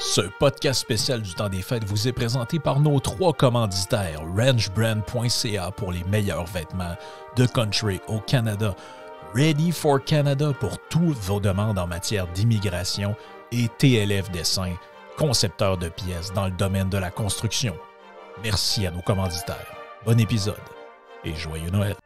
Ce podcast spécial du temps des fêtes vous est présenté par nos 3 commanditaires, ranchbrand.ca pour les meilleurs vêtements de country au Canada, Ready for Canada pour toutes vos demandes en matière d'immigration et TLF Dessin, concepteur de pièces dans le domaine de la construction. Merci à nos commanditaires. Bon épisode et joyeux Noël.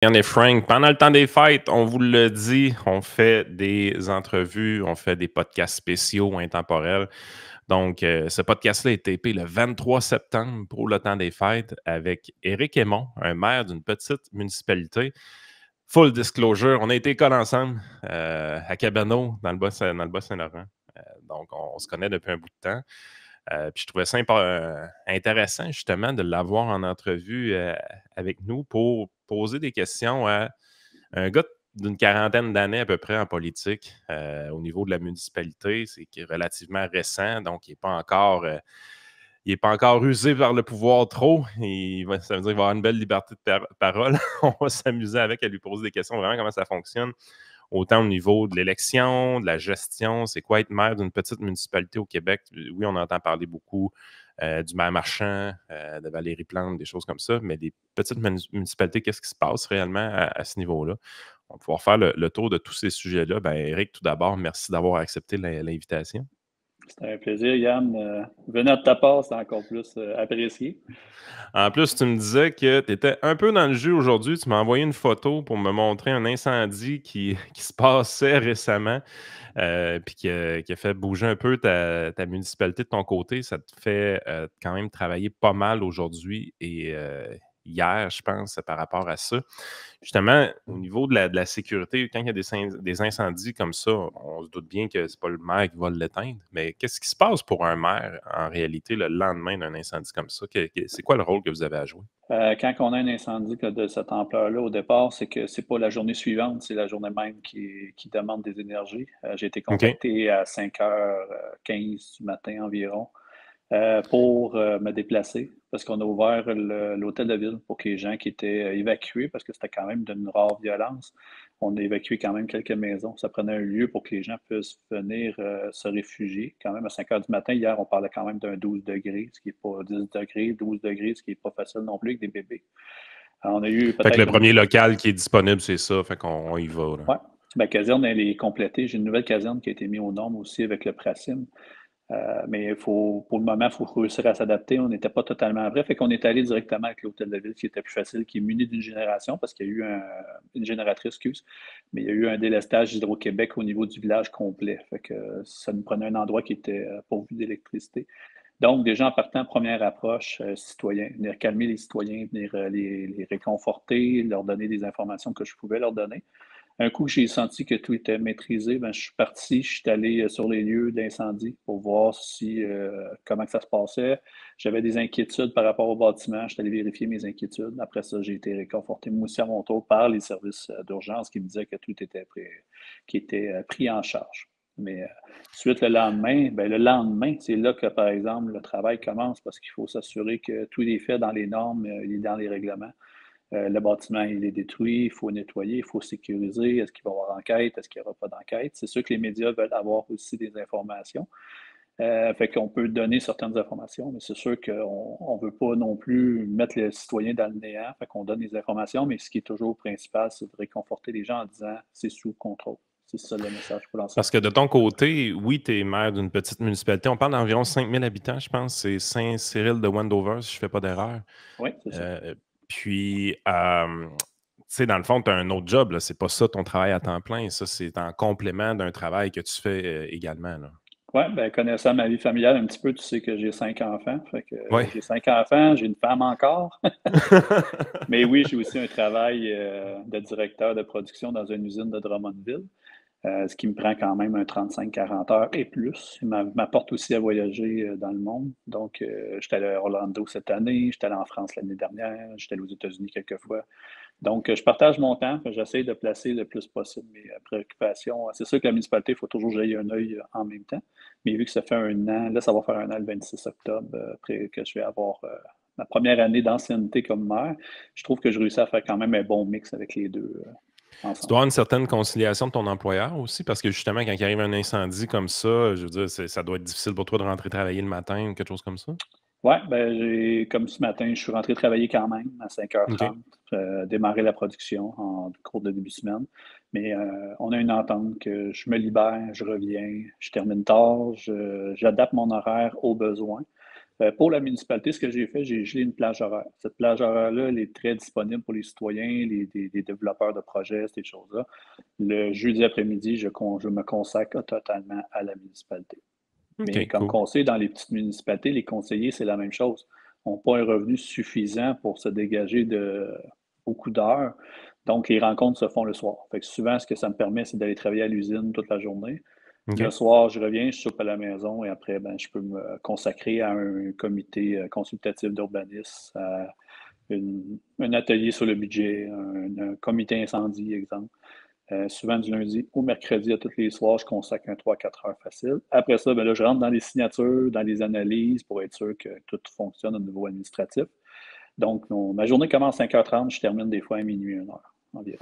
Yann et Frank, pendant le temps des fêtes, on vous le dit, on fait des entrevues, on fait des podcasts spéciaux intemporels. Donc, ce podcast-là est tapé le 23 septembre pour le temps des fêtes avec Éric Aymon, un maire d'une petite municipalité. Full disclosure, on a été école ensemble à Cabano, dans le Bas-Saint-Laurent. Donc, on se connaît depuis un bout de temps. Puis je trouvais ça intéressant justement de l'avoir en entrevue avec nous pour poser des questions à un gars d'une quarantaine d'années à peu près en politique au niveau de la municipalité. C'est relativement récent, donc il n'est pas encore usé par le pouvoir trop. Ça veut dire qu'il va avoir une belle liberté de parole. On va s'amuser avec à lui poser des questions, vraiment comment ça fonctionne. Autant au niveau de l'élection, de la gestion, c'est quoi être maire d'une petite municipalité au Québec? Oui, on entend parler beaucoup du maire Marchand, de Valérie Plante, des choses comme ça, mais des petites municipalités, qu'est-ce qui se passe réellement à ce niveau-là? On va pouvoir faire le tour de tous ces sujets-là. Éric, tout d'abord, merci d'avoir accepté l'invitation. C'était un plaisir, Yann. Venant de ta part, c'est encore plus apprécié. En plus, tu me disais que tu étais un peu dans le jus aujourd'hui. Tu m'as envoyé une photo pour me montrer un incendie qui se passait récemment puis qui a fait bouger un peu ta municipalité de ton côté. Ça te fait quand même travailler pas mal aujourd'hui et hier, je pense, par rapport à ça. Justement, au niveau de la sécurité, quand il y a des incendies comme ça, on se doute bien que c'est pas le maire qui va l'éteindre, mais qu'est-ce qui se passe pour un maire, en réalité, le lendemain d'un incendie comme ça? C'est quoi le rôle que vous avez à jouer? Quand on a un incendie de cette ampleur-là, au départ, c'est que c'est pas la journée suivante, c'est la journée même qui demande des énergies. J'ai été contacté à 5h15 du matin environ pour me déplacer parce qu'on a ouvert l'hôtel de ville pour que les gens qui étaient évacués, parce que c'était quand même d'une rare violence, on a évacué quand même quelques maisons. Ça prenait un lieu pour que les gens puissent venir se réfugier. Quand même à 5 heures du matin, hier, on parlait quand même d'un 12 degrés, ce qui n'est pas 10 degrés, 12 degrés, ce qui n'est pas facile non plus avec des bébés. Alors, on a eu peut-être. Fait que le premier local qui est disponible, c'est ça. Fait qu'on y va. Oui. Ma caserne, elle est complétée. J'ai une nouvelle caserne qui a été mise aux normes aussi avec le Pracim. Mais pour le moment, il faut réussir à s'adapter. On n'était pas totalement prêt. Fait qu'on est allé directement avec l'hôtel de ville qui était plus facile, qui est muni d'une génération parce qu'il y a eu une génératrice, mais il y a eu un délestage d'Hydro-Québec au niveau du village complet. Fait que ça nous prenait un endroit qui était pourvu d'électricité. Donc, déjà en partant, première approche, citoyen, venir calmer les citoyens, venir les réconforter, leur donner des informations que je pouvais leur donner. Un coup que j'ai senti que tout était maîtrisé, je suis parti, je suis allé sur les lieux d'incendie pour voir comment que ça se passait. J'avais des inquiétudes par rapport au bâtiment, je suis allé vérifier mes inquiétudes. Après ça, j'ai été réconforté, moi aussi à mon tour, par les services d'urgence qui me disaient que tout était pris en charge. Mais suite le lendemain, c'est là que, par exemple, le travail commence parce qu'il faut s'assurer que tout est fait dans les normes, il est dans les règlements. Le bâtiment, il est détruit, il faut nettoyer, il faut sécuriser. Est-ce qu'il va y avoir enquête? Est-ce qu'il n'y aura pas d'enquête? C'est sûr que les médias veulent avoir aussi des informations. Fait qu'on peut donner certaines informations, mais c'est sûr qu'on ne veut pas non plus mettre les citoyens dans le néant. Fait qu'on donne des informations, mais ce qui est toujours principal, c'est de réconforter les gens en disant c'est sous contrôle. C'est ça le message pour lancer. Parce que de ton côté, oui, tu es maire d'une petite municipalité. On parle d'environ 5000 habitants, je pense. C'est Saint-Cyril de Wendover, si je ne fais pas d'erreur. Oui, c'est ça. Puis, tu sais, dans le fond, tu as un autre job. C'est pas ça ton travail à temps plein. Ça, c'est en complément d'un travail que tu fais également. Oui, connaissant ma vie familiale un petit peu, tu sais que j'ai 5 enfants. Fait que ouais. J'ai 5 enfants, j'ai une femme encore. Mais oui, j'ai aussi un travail de directeur de production dans une usine de Drummondville. ce qui me prend quand même un 35-40 heures et plus. Il m'apporte aussi à voyager dans le monde. Donc, j'étais allé à Orlando cette année, j'étais allé en France l'année dernière, j'étais allé aux États-Unis quelques fois. Donc, je partage mon temps, j'essaie de placer le plus possible mes préoccupations. C'est sûr que la municipalité, il faut toujours que j'aille un œil en même temps. Mais vu que ça fait un an, là, ça va faire un an le 26 octobre, après que je vais avoir ma première année d'ancienneté comme maire, je trouve que je réussis à faire quand même un bon mix avec les deux Tu dois ensemble. avoir une certaine conciliation de ton employeur aussi, parce que justement, quand il arrive un incendie comme ça, je veux dire, ça doit être difficile pour toi de rentrer travailler le matin ou quelque chose comme ça. Oui, comme ce matin, je suis rentré travailler quand même à OK. 5h30, démarrer la production en cours de début de semaine. Mais on a une entente que je me libère, je reviens, je termine tard, j'adapte mon horaire aux besoins. Pour la municipalité, ce que j'ai fait, j'ai gelé une plage horaire. Cette plage horaire-là, elle est très disponible pour les citoyens, les développeurs de projets, ces choses-là. Le jeudi après-midi, je me consacre totalement à la municipalité. Mais OK, comme cool. conseiller dans les petites municipalités, les conseillers, c'est la même chose. Ils n'ont pas un revenu suffisant pour se dégager de beaucoup d'heures. Donc, les rencontres se font le soir. Fait que souvent, ce que ça me permet, c'est d'aller travailler à l'usine toute la journée. Le OK. soir, je reviens, je soupe à la maison et après, ben, je peux me consacrer à un comité consultatif d'urbanisme, à un atelier sur le budget, un comité incendie, exemple. Souvent du lundi au mercredi à tous les soirs, je consacre un 3-4 heures facile. Après ça, ben là, je rentre dans les signatures, dans les analyses pour être sûr que tout fonctionne au niveau administratif. Donc, ma journée commence à 5h30, je termine des fois à minuit, 1h environ.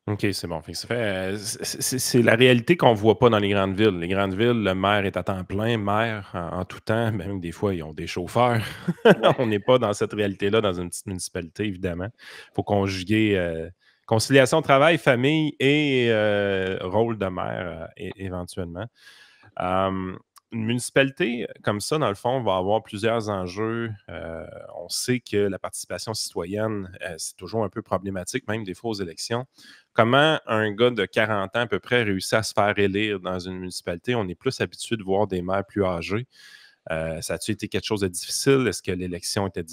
OK, c'est bon. Fait que ça fait, c'est la réalité qu'on ne voit pas dans les grandes villes. Les grandes villes, le maire est à temps plein, maire en tout temps. Même des fois, ils ont des chauffeurs. Ouais. On n'est pas dans cette réalité-là dans une petite municipalité, évidemment. Il faut conjuguer conciliation travail, famille et rôle de maire éventuellement. Une municipalité comme ça, dans le fond, va avoir plusieurs enjeux. On sait que la participation citoyenne, c'est toujours un peu problématique, même des fois aux élections. Comment un gars de 40 ans à peu près réussit à se faire élire dans une municipalité? On est plus habitué de voir des maires plus âgés. Ça a-tu été quelque chose de difficile? Est-ce que l'élection était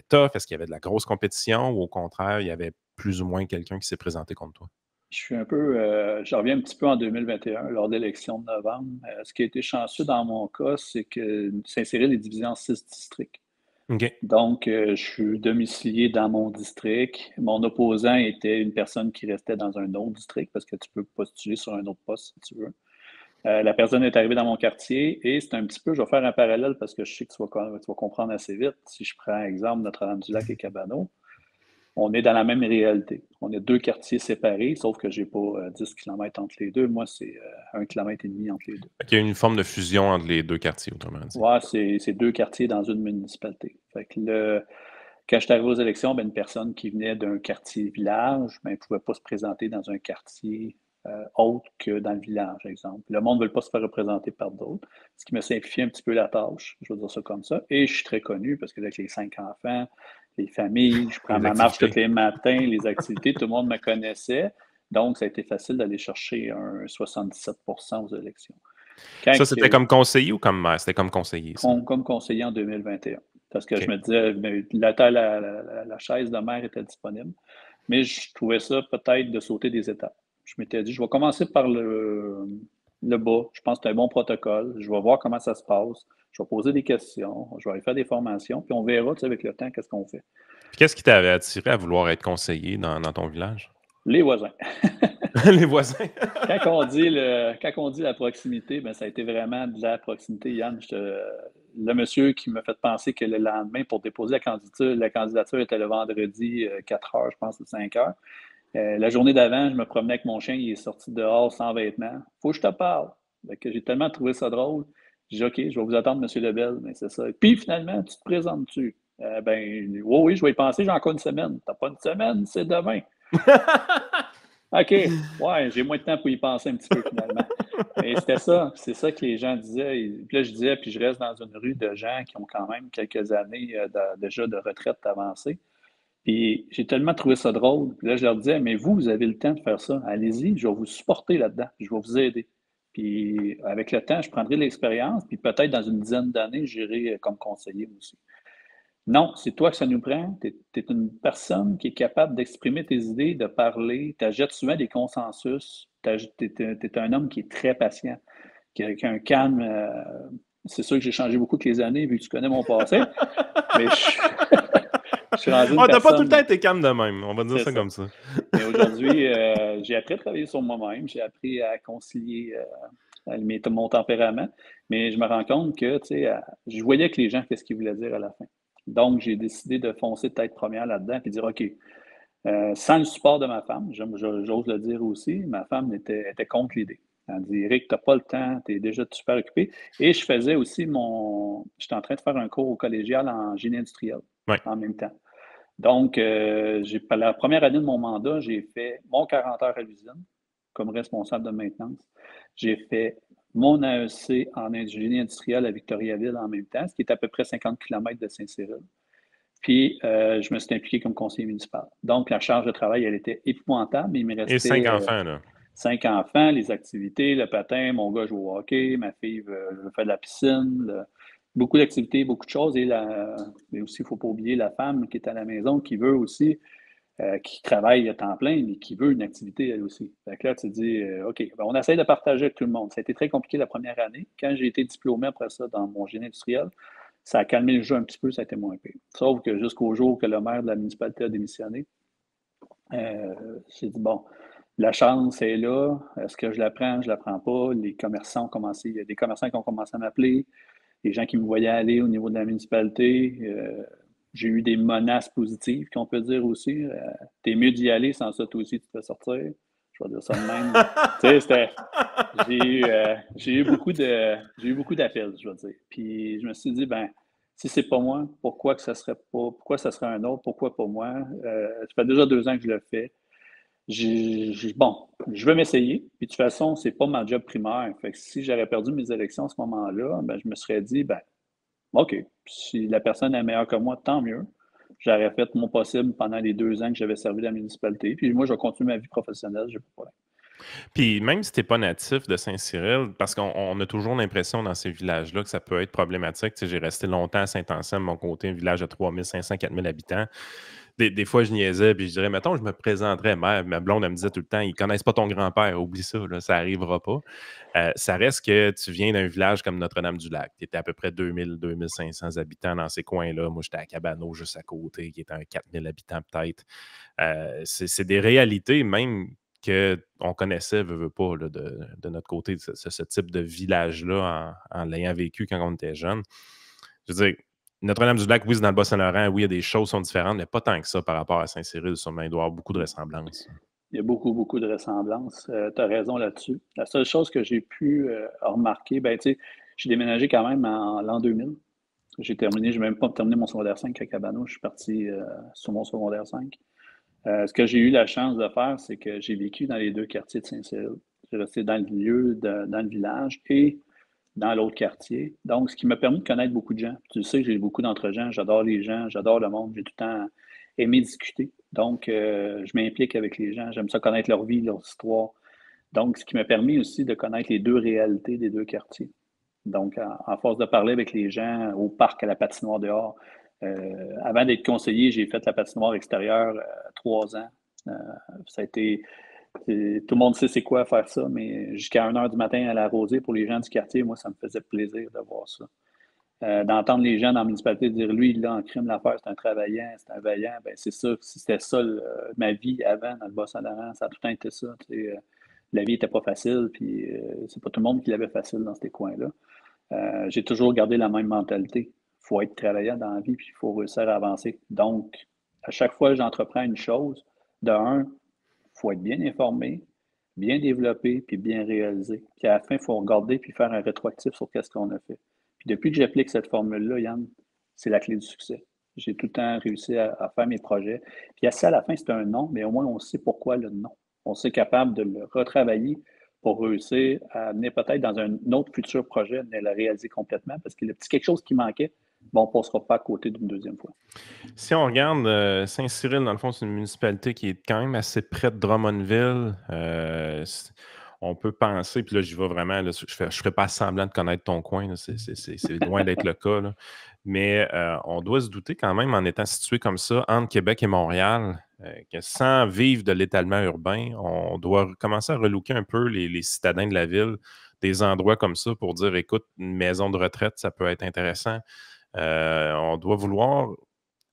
tough? Est-ce qu'il y avait de la grosse compétition ou au contraire, il y avait plus ou moins quelqu'un qui s'est présenté contre toi? Je reviens un petit peu en 2021, lors de l'élection de novembre. Ce qui a été chanceux dans mon cas, c'est que s'insérer les divisions en 6 districts. OK. Donc, je suis domicilié dans mon district. Mon opposant était une personne qui restait dans un autre district parce que tu peux postuler sur un autre poste si tu veux. La personne est arrivée dans mon quartier et c'est un petit peu, je vais faire un parallèle parce que je sais que tu vas comprendre assez vite. Si je prends exemple Notre-Dame-du-Lac et Cabano, on est dans la même réalité. On est deux quartiers séparés, sauf que j'ai pas 10 km entre les deux. Moi, c'est 1,5 km entre les deux. Il y a une forme de fusion entre les deux quartiers, autrement dit. Ouais, c'est deux quartiers dans une municipalité. Fait que quand je suis arrivé aux élections, ben, une personne qui venait d'un quartier village, ben, ne pouvait pas se présenter dans un quartier autre que dans le village, par exemple. Le monde ne veut pas se faire représenter par d'autres, ce qui me simplifie un petit peu la tâche, je vais dire ça comme ça. Et je suis très connu parce que avec les 5 enfants, les familles, je prends Les ma marche tous activités. les matins, les activités, tout le monde me connaissait. Donc, ça a été facile d'aller chercher un 77 aux élections. Quand Ça, c'était comme conseiller ou comme maire? C'était comme conseiller, ça. comme conseiller en 2021. Parce que je OK. me disais, la chaise de maire était disponible. Mais je trouvais ça peut-être de sauter des étapes. Je m'étais dit, je vais commencer par le bas. Je pense que c'est un bon protocole. Je vais voir comment ça se passe. Je vais poser des questions. Je vais aller faire des formations. Puis on verra, tu sais, avec le temps, qu'est-ce qu'on fait. Puis qu'est-ce qui t'avait attiré à vouloir être conseiller dans ton village? Les voisins. Les voisins. Quand on dit la proximité, ben, ça a été vraiment de la proximité, Yann. Le monsieur qui m'a fait penser que le lendemain, pour déposer la candidature était le vendredi 4 heures, je pense, ou 5 heures. La journée d'avant, je me promenais avec mon chien, il est sorti dehors sans vêtements. Faut que je te parle. Fait que j'ai tellement trouvé ça drôle. J'ai dit, OK, je vais vous attendre, M. Lebel. Mais c'est ça. Puis finalement, tu te présentes-tu? Ben, oui, je vais y penser, j'ai encore une semaine. T'as pas une semaine, c'est demain. OK, ouais, j'ai moins de temps pour y penser un petit peu finalement. Mais c'était ça, c'est ça que les gens disaient. Et puis là, je disais, puis je reste dans une rue de gens qui ont quand même quelques années déjà de retraite avancée. Puis j'ai tellement trouvé ça drôle. Puis là, je leur disais, mais vous avez le temps de faire ça. Allez-y, je vais vous supporter là-dedans. Je vais vous aider. Puis avec le temps, je prendrai l'expérience. Puis peut-être dans une dizaine d'années, j'irai comme conseiller aussi. Non, c'est toi que ça nous prend. Tu es une personne qui est capable d'exprimer tes idées, de parler. Tu achètes souvent des consensus. Tu es un homme qui est très patient, qui a un calme. C'est sûr que j'ai changé beaucoup avec les années, vu que tu connais mon passé, mais je suis rendu une T'as pas tout le temps personne. été calme de même, on va dire C'est ça ça. comme ça. Mais aujourd'hui, j'ai appris à travailler sur moi-même. J'ai appris à concilier mon tempérament. Mais je me rends compte que, tu sais, je voyais que les gens, qu'est-ce qu'ils voulaient dire à la fin. Donc, j'ai décidé de foncer tête première là-dedans et dire, OK, sans le support de ma femme, j'ose le dire aussi, ma femme était contre l'idée. Elle dit, Eric, tu n'as pas le temps, tu es déjà super occupé. Et je faisais aussi j'étais en train de faire un cours au collégial en génie industriel Ouais. en même temps. Donc, la première année de mon mandat, j'ai fait mon 40 heures à l'usine comme responsable de maintenance. J'ai fait mon AEC en génie industriel à Victoriaville en même temps, ce qui est à peu près 50 km de Saint-Cyril. Puis, je me suis impliqué comme conseiller municipal. Donc, la charge de travail, elle était épouvantable, mais il me Et 5 restait enfants, là. 5 enfants, les activités, le patin, mon gars joue au hockey, ma fille veut faire de la piscine, beaucoup d'activités, beaucoup de choses. Mais aussi, il ne faut pas oublier la femme qui est à la maison, qui veut aussi, qui travaille à temps plein, mais qui veut une activité elle aussi. Fait que là, tu te dis, OK, ben, on essaie de partager avec tout le monde. Ça a été très compliqué la première année. Quand j'ai été diplômé après ça dans mon génie industriel, ça a calmé le jeu un petit peu, ça a été moins pire. Sauf que jusqu'au jour que le maire de la municipalité a démissionné, j'ai dit, bon, la chance est là. Est-ce que je la prends? Je la prends pas. Les commerçants ont commencé, il y a des commerçants qui ont commencé à m'appeler, des gens qui me voyaient aller au niveau de la municipalité. J'ai eu des menaces positives, qu'on peut dire aussi. T'es mieux d'y aller, sans ça, toi aussi, tu te fais sortir. Je vais dire ça de même. Tu sais, j'ai eu beaucoup d'appels, je veux dire. Puis je me suis dit, ben, si c'est pas moi, pourquoi ça serait un autre? Pourquoi pas moi? Ça fait déjà 2 ans que je le fais. Bon, je veux m'essayer. Puis de toute façon, c'est pas ma job primaire. Fait que si j'aurais perdu mes élections à ce moment-là, ben, je me serais dit, ben, OK, si la personne est meilleure que moi, tant mieux. J'aurais fait mon possible pendant les 2 ans que j'avais servi la municipalité. Puis moi, je vais continuer ma vie professionnelle, j'ai pas de problème. Puis même si tu n'es pas natif de Saint-Cyril, parce qu'on a toujours l'impression dans ces villages-là que ça peut être problématique. Tu sais, j'ai resté longtemps à Saint-Anselme, mon côté, un village de 3500, 4000 habitants. Des fois, je niaisais, puis je dirais, mettons, je me présenterais. Ma blonde, elle me disait tout le temps, ils ne connaissent pas ton grand-père, oublie ça, là, ça n'arrivera pas. Ça reste que tu viens d'un village comme Notre-Dame-du-Lac. Tu étais à peu près 2000, 2500 habitants dans ces coins-là. Moi, j'étais à Cabano, juste à côté, qui était un 4000 habitants peut-être. C'est des réalités, même qu'on connaissait, veut pas, là, de notre côté, ce type de village-là en l'ayant vécu quand on était jeune. Je veux dire, Notre-Dame-du-Lac, oui, c'est dans le Bas-Saint-Laurent, oui, il y a des choses qui sont différentes, mais pas tant que ça par rapport à Saint-Cyril. Sûrement, il doit y avoir beaucoup de ressemblances. Il y a beaucoup, beaucoup de ressemblances. Tu as raison là-dessus. La seule chose que j'ai pu remarquer, ben, tu sais, j'ai déménagé quand même en l'an 2000. J'ai même pas terminé mon secondaire 5 à Cabano. Je suis parti sur mon secondaire 5. Ce que j'ai eu la chance de faire, c'est que j'ai vécu dans les deux quartiers de Saint-Cyril. J'ai resté dans le milieu, dans le village et dans l'autre quartier. Donc, ce qui m'a permis de connaître beaucoup de gens. Tu le sais, j'ai beaucoup d'entre-gens, j'adore les gens, j'adore le monde, j'ai tout le temps aimé discuter. Donc, je m'implique avec les gens, j'aime ça connaître leur vie, leur histoire. Donc, ce qui m'a permis aussi de connaître les deux réalités des deux quartiers. Donc, en force de parler avec les gens au parc, à la patinoire dehors, avant d'être conseiller, j'ai fait la patinoire extérieure 3 ans. Ça a été tout le monde sait c'est quoi faire ça, mais jusqu'à 1 h du matin à la rosée pour les gens du quartier, moi, ça me faisait plaisir de voir ça. D'entendre les gens dans la municipalité dire lui, il a en crime l'affaire, c'est un travaillant, c'est un vaillant, ben c'est ça, c'était ça ma vie avant dans le Bas-Saint-Laurent, ça a tout le temps été ça. La vie n'était pas facile, puis c'est pas tout le monde qui l'avait facile dans ces coins-là. J'ai toujours gardé la même mentalité. Il faut être travaillant dans la vie, puis il faut réussir à avancer. Donc, à chaque fois que j'entreprends une chose, de un, il faut être bien informé, bien développé, puis bien réalisé. Puis à la fin, il faut regarder puis faire un rétroactif sur qu'est-ce qu'on a fait. Puis depuis que j'applique cette formule-là, Yann, c'est la clé du succès. J'ai tout le temps réussi à faire mes projets. Puis à ça, à la fin, c'est un non, mais au moins, on sait pourquoi le non. On sait capable de le retravailler pour réussir à amener peut-être dans un autre futur projet, mais le réaliser complètement, parce que le petit quelque chose qui manquait, bon, on ne passera pas à côté d'une deuxième fois. Si on regarde Saint-Cyril, dans le fond, c'est une municipalité qui est quand même assez près de Drummondville. on peut penser, puis là, j'y vais vraiment, là, je ne ferai pas semblant de connaître ton coin, là, c'est loin d'être le cas, là. Mais on doit se douter quand même, en étant situé comme ça, entre Québec et Montréal, que sans vivre de l'étalement urbain, on doit commencer à relooker un peu les citadins de la ville, des endroits comme ça pour dire, écoute, une maison de retraite, ça peut être intéressant. On doit vouloir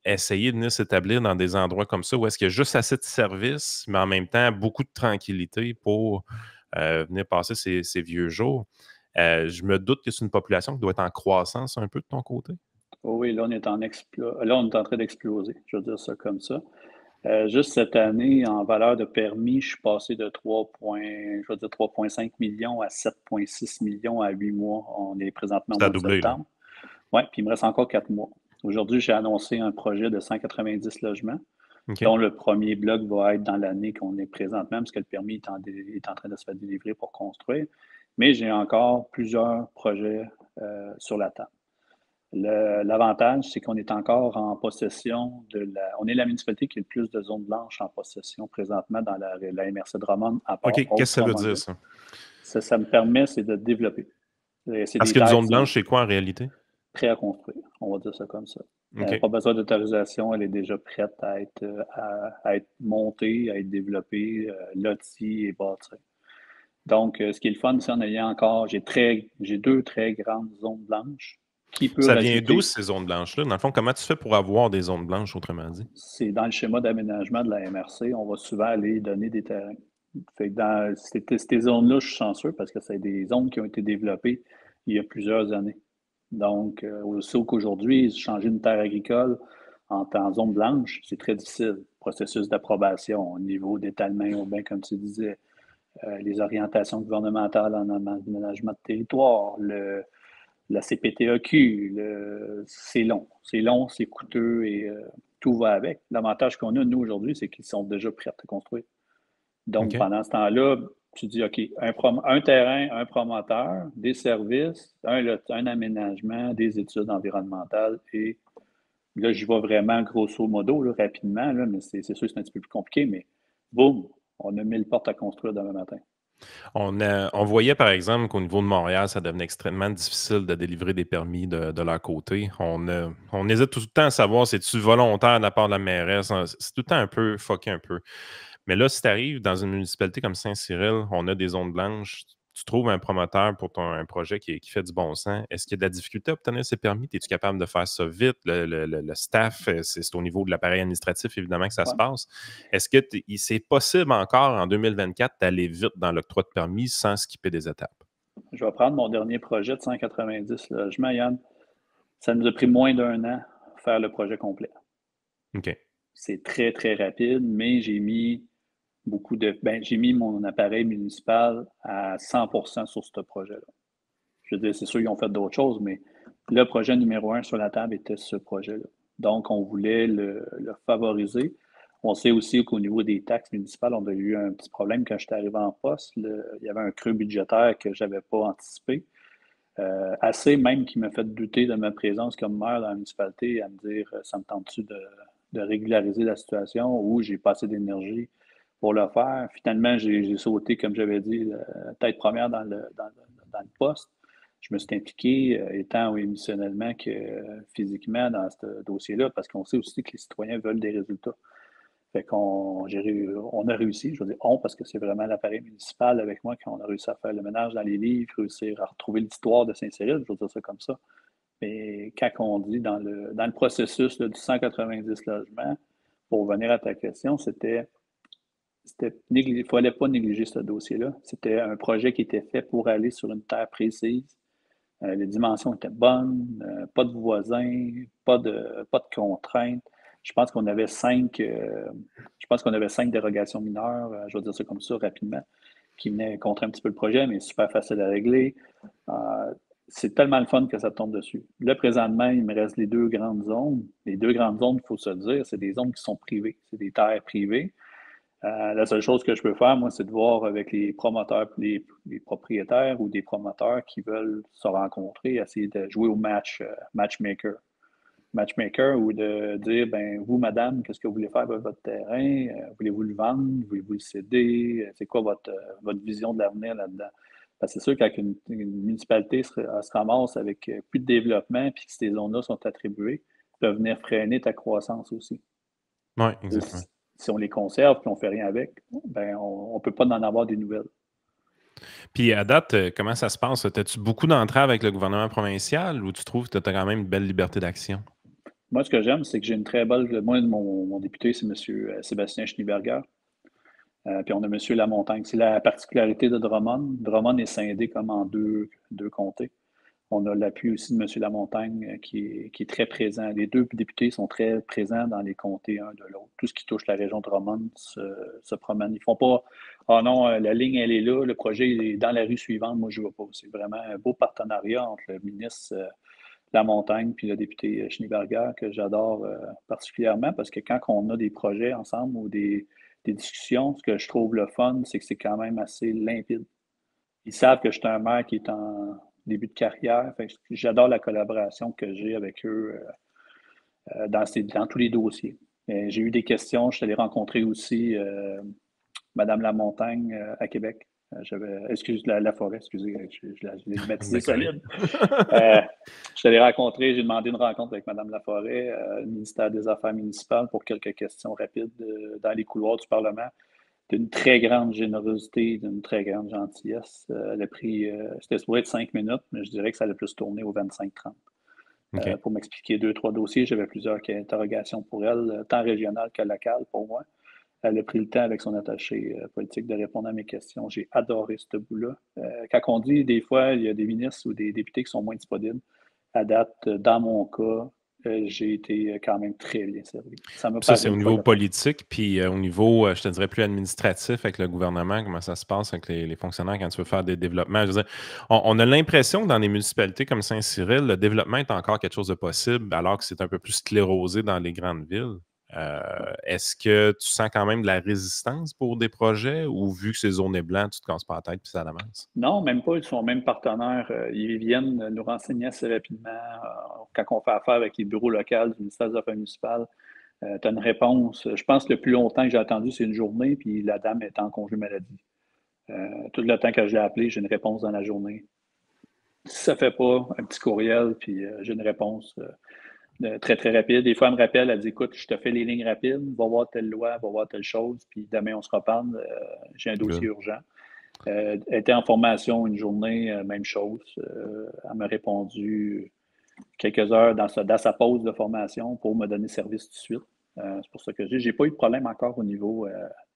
essayer de venir s'établir dans des endroits comme ça où est-ce qu'il y a juste assez de services, mais en même temps, beaucoup de tranquillité pour venir passer ces vieux jours. Je me doute que c'est une population qui doit être en croissance un peu de ton côté. Oh oui, là, là, on est en train d'exploser, je veux dire ça comme ça. Juste cette année, en valeur de permis, je suis passé de 3,5 millions à 7,6 millions à 8 mois. On est présentement au Ça a mois de doublé, là. septembre. Oui, puis il me reste encore 4 mois. Aujourd'hui, j'ai annoncé un projet de 190 logements, OK. dont le premier bloc va être dans l'année qu'on est présentement, parce que le permis est en train de se faire délivrer pour construire. Mais j'ai encore plusieurs projets sur la table. L'avantage, c'est qu'on est encore en possession On est la municipalité qui a le plus de zones blanches en possession présentement dans la MRC de Drummond, à OK, part qu'est-ce que ça veut dire, Haute-Drummondville. ça? Ça me permet, c'est de développer. C'est Parce des qu'une terres zone qui sont blanche, c'est quoi en réalité? prêtes à construire. On va dire ça comme ça. OK. Pas besoin d'autorisation, elle est déjà prête à être montée, à être développée, lotie et bâtie. Donc, ce qui est le fun, c'est en ayant encore, j'ai deux très grandes zones blanches qui peut Ça vient d'où, rajouter. ces zones blanches-là? Dans le fond, comment tu fais pour avoir des zones blanches, autrement dit? C'est dans le schéma d'aménagement de la MRC, on va souvent aller donner des terrains. Fait que dans ces zones-là, je suis chanceux parce que c'est des zones qui ont été développées il y a plusieurs années. Donc, aussi qu'aujourd'hui, changer une terre agricole en zone blanche, c'est très difficile. Processus d'approbation au niveau d'étalement urbain, comme tu disais, les orientations gouvernementales en aménagement de territoire, la CPTEQ, c'est long, c'est coûteux et tout va avec. L'avantage qu'on a, nous, aujourd'hui, c'est qu'ils sont déjà prêts à construire. Donc, OK. pendant ce temps-là, tu dis, OK, un terrain, un promoteur, des services, un aménagement, des études environnementales et là, j'y vais vraiment grosso modo, là, rapidement, là, mais c'est sûr que c'est un petit peu plus compliqué, mais boum, on a 1000 portes à construire demain matin. On voyait, par exemple, qu'au niveau de Montréal, ça devenait extrêmement difficile de délivrer des permis de leur côté. On hésite tout le temps à savoir si c'est-tu volontaire de la part de la mairesse. C'est tout le temps un peu fucké un peu. Mais là, si tu arrives dans une municipalité comme Saint-Cyril, on a des zones blanches, tu trouves un promoteur pour un projet qui fait du bon sens. Est-ce qu'il y a de la difficulté à obtenir ces permis? Es-tu capable de faire ça vite? Le staff, c'est au niveau de l'appareil administratif, évidemment, que ça se Ouais. passe. Est-ce que c'est possible encore en 2024 d'aller vite dans l'octroi de permis sans skipper des étapes? Je vais prendre mon dernier projet de 190 logements, Yann. Ça nous a pris moins d'un an faire le projet complet. OK. C'est très, très rapide, mais j'ai mis j'ai mis mon appareil municipal à 100% sur ce projet-là. Je veux dire, c'est sûr, ils ont fait d'autres choses, mais le projet numéro un sur la table était ce projet-là. Donc, on voulait le favoriser. On sait aussi qu'au niveau des taxes municipales, on a eu un petit problème quand j'étais arrivé en poste. Il y avait un creux budgétaire que je n'avais pas anticipé. Assez même qui m'a fait douter de ma présence comme maire dans la municipalité à me dire ça me tente-tu de régulariser la situation ou j'ai pas assez d'énergie pour le faire. Finalement, j'ai sauté, comme j'avais dit, tête première dans le poste. Je me suis impliqué, étant émotionnellement que physiquement, dans ce dossier-là, parce qu'on sait aussi que les citoyens veulent des résultats. Fait qu'on on a réussi, je veux dire on, parce que c'est vraiment l'appareil municipal avec moi qu'on a réussi à faire le ménage dans les livres, réussir à retrouver l'histoire de Saint-Cyril, je veux dire ça comme ça. Mais quand on dit dans le processus là, du 190 logements, pour revenir à ta question, il ne fallait pas négliger ce dossier-là. C'était un projet qui était fait pour aller sur une terre précise. Les dimensions étaient bonnes, pas de voisins, pas de contraintes. Je pense qu'on avait cinq dérogations mineures, je vais dire ça comme ça rapidement, qui venaient contrer un petit peu le projet, mais super facile à régler. C'est tellement le fun que ça tombe dessus. Là, présentement, il me reste les deux grandes zones. Les deux grandes zones, il faut se le dire, c'est des zones qui sont privées. C'est des terres privées. La seule chose que je peux faire, moi, c'est de voir avec les promoteurs, les propriétaires ou des promoteurs qui veulent se rencontrer, essayer de jouer au matchmaker. matchmaker ou de dire, ben vous, madame, qu'est-ce que vous voulez faire avec votre terrain? Voulez-vous le vendre? Voulez-vous le céder? C'est quoi votre vision de l'avenir là-dedans? Parce que c'est sûr que quand une municipalité se ramasse avec plus de développement puis que ces zones-là sont attribuées, peuvent venir freiner ta croissance aussi. Oui, exactement. Si on les conserve et qu'on ne fait rien avec, ben on ne peut pas en avoir des nouvelles. Puis à date, comment ça se passe? As-tu beaucoup d'entraves avec le gouvernement provincial ou tu trouves que tu as quand même une belle liberté d'action? Moi, ce que j'aime, c'est que j'ai une très belle. Moi, mon député, c'est M. Sébastien Schneeberger. Puis on a M. Lamontagne. C'est la particularité de Drummond. Drummond est scindé comme en deux comtés. On a l'appui aussi de M. Lamontagne qui est très présent. Les deux députés sont très présents dans les comtés un de l'autre. Tout ce qui touche la région de Drummond se promène. Ils ne font pas « Ah non, la ligne, elle est là, le projet est dans la rue suivante, moi je ne vais pas ». C'est vraiment un beau partenariat entre le ministre Lamontagne puis le député Schneeberger que j'adore particulièrement parce que quand on a des projets ensemble ou des discussions, ce que je trouve le fun, c'est que c'est quand même assez limpide. Ils savent que je suis un maire qui est en début de carrière. Fait que j'adore la collaboration que j'ai avec eux dans tous les dossiers. J'ai eu des questions. Je suis allé rencontrer aussi Mme Lamontagne à Québec. Excuse la forêt, excusez, je l'ai baptisé solide. Je suis allé rencontrer, j'ai demandé une rencontre avec Mme Laforêt, le ministère des Affaires municipales, pour quelques questions rapides dans les couloirs du Parlement. D'une très grande générosité, d'une très grande gentillesse. Elle a pris, c'était supposé être 5 minutes, mais je dirais que ça allait plus tourner aux 25-30. OK. Pour m'expliquer 2-3 dossiers. J'avais plusieurs interrogations pour elle, tant régionales que locales pour moi. Elle a pris le temps avec son attaché politique de répondre à mes questions. J'ai adoré ce bout-là. Quand on dit des fois, il y a des ministres ou des députés qui sont moins disponibles, à date, dans mon cas, j'ai été quand même très bien servi. Ça, c'est au niveau politique, puis au niveau, je te dirais, plus administratif avec le gouvernement, comment ça se passe avec les fonctionnaires quand tu veux faire des développements. Je veux dire, on a l'impression que dans des municipalités comme Saint-Cyril, le développement est encore quelque chose de possible, alors que c'est un peu plus sclérosé dans les grandes villes. Est-ce que tu sens quand même de la résistance pour des projets ou vu que c'est zoné blanc, tu te casses pas la tête puis ça avance? Non, même pas. Ils sont même partenaires. Ils viennent nous renseigner assez rapidement. Quand on fait affaire avec les bureaux locaux du ministère des Affaires municipales, tu as une réponse. Je pense que le plus longtemps que j'ai attendu, c'est une journée, puis la dame est en congé maladie. Tout le temps que j'ai appelé, j'ai une réponse dans la journée. Si ça ne fait pas, un petit courriel, puis j'ai une réponse très, très rapide. Des fois, elle me rappelle, elle dit écoute, je te fais les lignes rapides, va voir telle loi, va voir telle chose, puis demain, on se reparle. J'ai un dossier urgent. Elle était en formation une journée, même chose. Elle m'a répondu quelques heures dans sa pause de formation pour me donner service tout de suite. C'est pour ça que j'ai pas eu de problème encore au niveau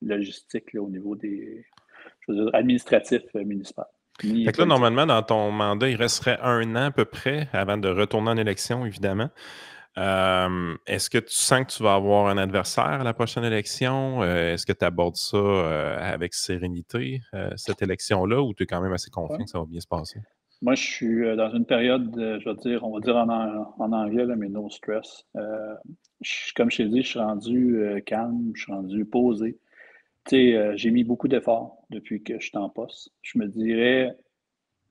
logistique, là, au niveau des administratifs municipaux. Fait que là, normalement, dans ton mandat, il resterait 1 an à peu près avant de retourner en élection, évidemment. Est-ce que tu sens que tu vas avoir un adversaire à la prochaine élection? Est-ce que tu abordes ça avec sérénité, cette élection-là, ou tu es quand même assez confiant que ça va bien se passer? Moi, je suis dans une période, je vais dire, on va dire en anglais, là, mais no stress. Comme je t'ai dit, je suis rendu calme, je suis rendu posé. Tu sais, j'ai mis beaucoup d'efforts depuis que je suis en poste. Je me dirais,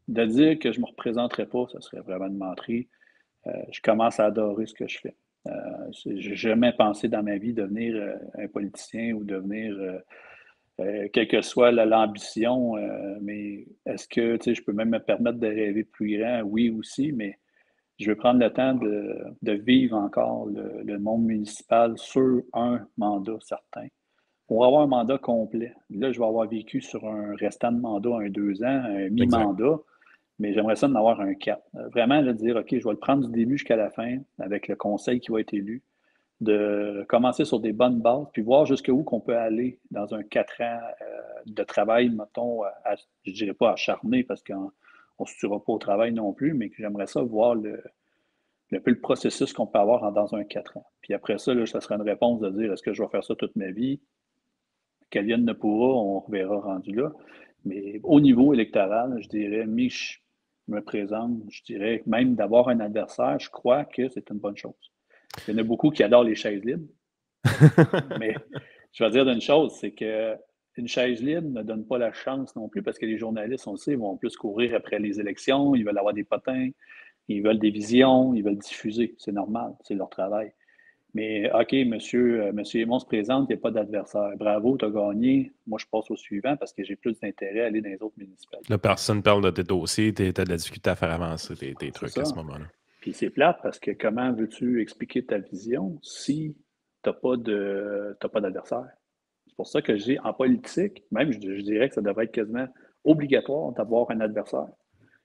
de dire que je ne me représenterais pas, ça serait vraiment une menterie. Je commence à adorer ce que je fais. Je n'ai jamais pensé dans ma vie devenir un politicien ou devenir, quelle que soit l'ambition, mais est-ce que je peux même me permettre de rêver plus grand? Oui aussi, mais je vais prendre le temps de vivre encore le monde municipal sur un mandat certain. Pour avoir un mandat complet, là, je vais avoir vécu sur un restant de mandat, 2 ans, un mi-mandat, mais j'aimerais ça en avoir un 4. Vraiment, de dire, OK, je vais le prendre du début jusqu'à la fin avec le conseil qui va être élu, de commencer sur des bonnes bases, puis voir jusqu'où qu'on peut aller dans un 4 ans de travail, mettons, je ne dirais pas acharné parce qu'on ne se tuera pas au travail non plus, mais que j'aimerais ça voir peu le processus qu'on peut avoir dans un 4 ans. Puis après ça, là, ça sera une réponse de dire est-ce que je vais faire ça toute ma vie? Qu'elle vienne ne pourra, on reverra rendu là. Mais au niveau électoral, je dirais, je me présente, je dirais, même d'avoir un adversaire, je crois que c'est une bonne chose. Il y en a beaucoup qui adorent les chaises libres. Mais je vais dire une chose, c'est que une chaise libre ne donne pas la chance non plus parce que les journalistes, on le sait, vont plus courir après les élections, ils veulent avoir des potins. Ils veulent des visions, ils veulent diffuser. C'est normal, c'est leur travail. Mais OK, monsieur Aymon se présente, il n'y a pas d'adversaire. Bravo, tu as gagné. Moi, je passe au suivant parce que j'ai plus d'intérêt à aller dans les autres municipalités. Là, personne parle de tes dossiers, tu as de la difficulté à faire avancer tes C'est trucs à ce ça. moment-là. Puis c'est plate parce que comment veux-tu expliquer ta vision si tu n'as pas d'adversaire? C'est pour ça que je dis, en politique, même je dirais que ça devrait être quasiment obligatoire d'avoir un adversaire.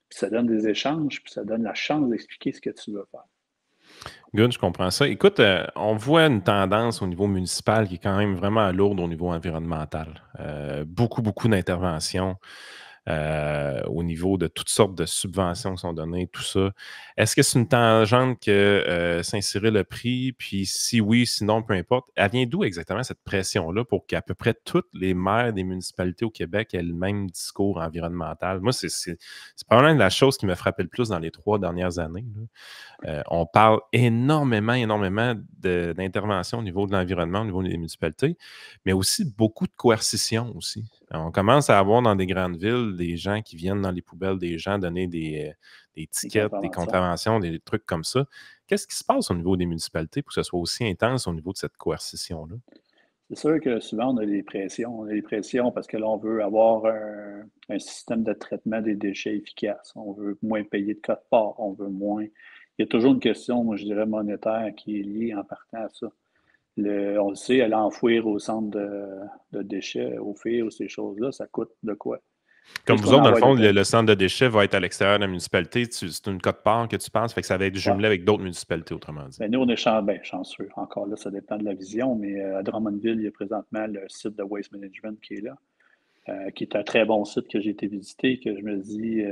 Puis ça donne des échanges, puis ça donne la chance d'expliquer ce que tu veux faire. Good, je comprends ça. Écoute, on voit une tendance au niveau municipal qui est quand même vraiment lourde au niveau environnemental. Beaucoup d'interventions au niveau de toutes sortes de subventions qui sont données, tout ça. Est-ce que c'est une tangente que Saint-Cyril a pris? Puis si oui, sinon, peu importe. Elle vient d'où exactement cette pression-là pour qu'à peu près toutes les maires des municipalités au Québec aient le même discours environnemental? Moi, c'est probablement la chose qui m'a frappé le plus dans les 3 dernières années, là. On parle énormément d'intervention au niveau de l'environnement, au niveau des municipalités, mais aussi beaucoup de coercition aussi. On commence à avoir dans des grandes villes des gens qui viennent dans les poubelles des gens donner des tickets, des contraventions, des trucs comme ça. Qu'est-ce qui se passe au niveau des municipalités pour que ce soit aussi intense au niveau de cette coercition-là? C'est sûr que souvent, on a des pressions. On a des pressions parce que là, on veut avoir un système de traitement des déchets efficace. On veut moins payer de quote-part. On veut moins. Il y a toujours une question, moi, je dirais, monétaire qui est liée en partant à ça. On le sait, aller enfouir au centre de déchets, au FIR ou ces choses-là, ça coûte de quoi? Comme Plus vous qu'on autres, dans le envoie de fond, papier. le centre de déchets va être à l'extérieur de la municipalité. C'est une quote-part que tu penses, fait que ça va être Ouais. jumelé avec d'autres municipalités, autrement dit. Ben, nous, on est chanceux. Encore là, ça dépend de la vision, mais à Drummondville, il y a présentement le site de Waste Management qui est là. Qui est un très bon site que j'ai été visiter, que je me dis,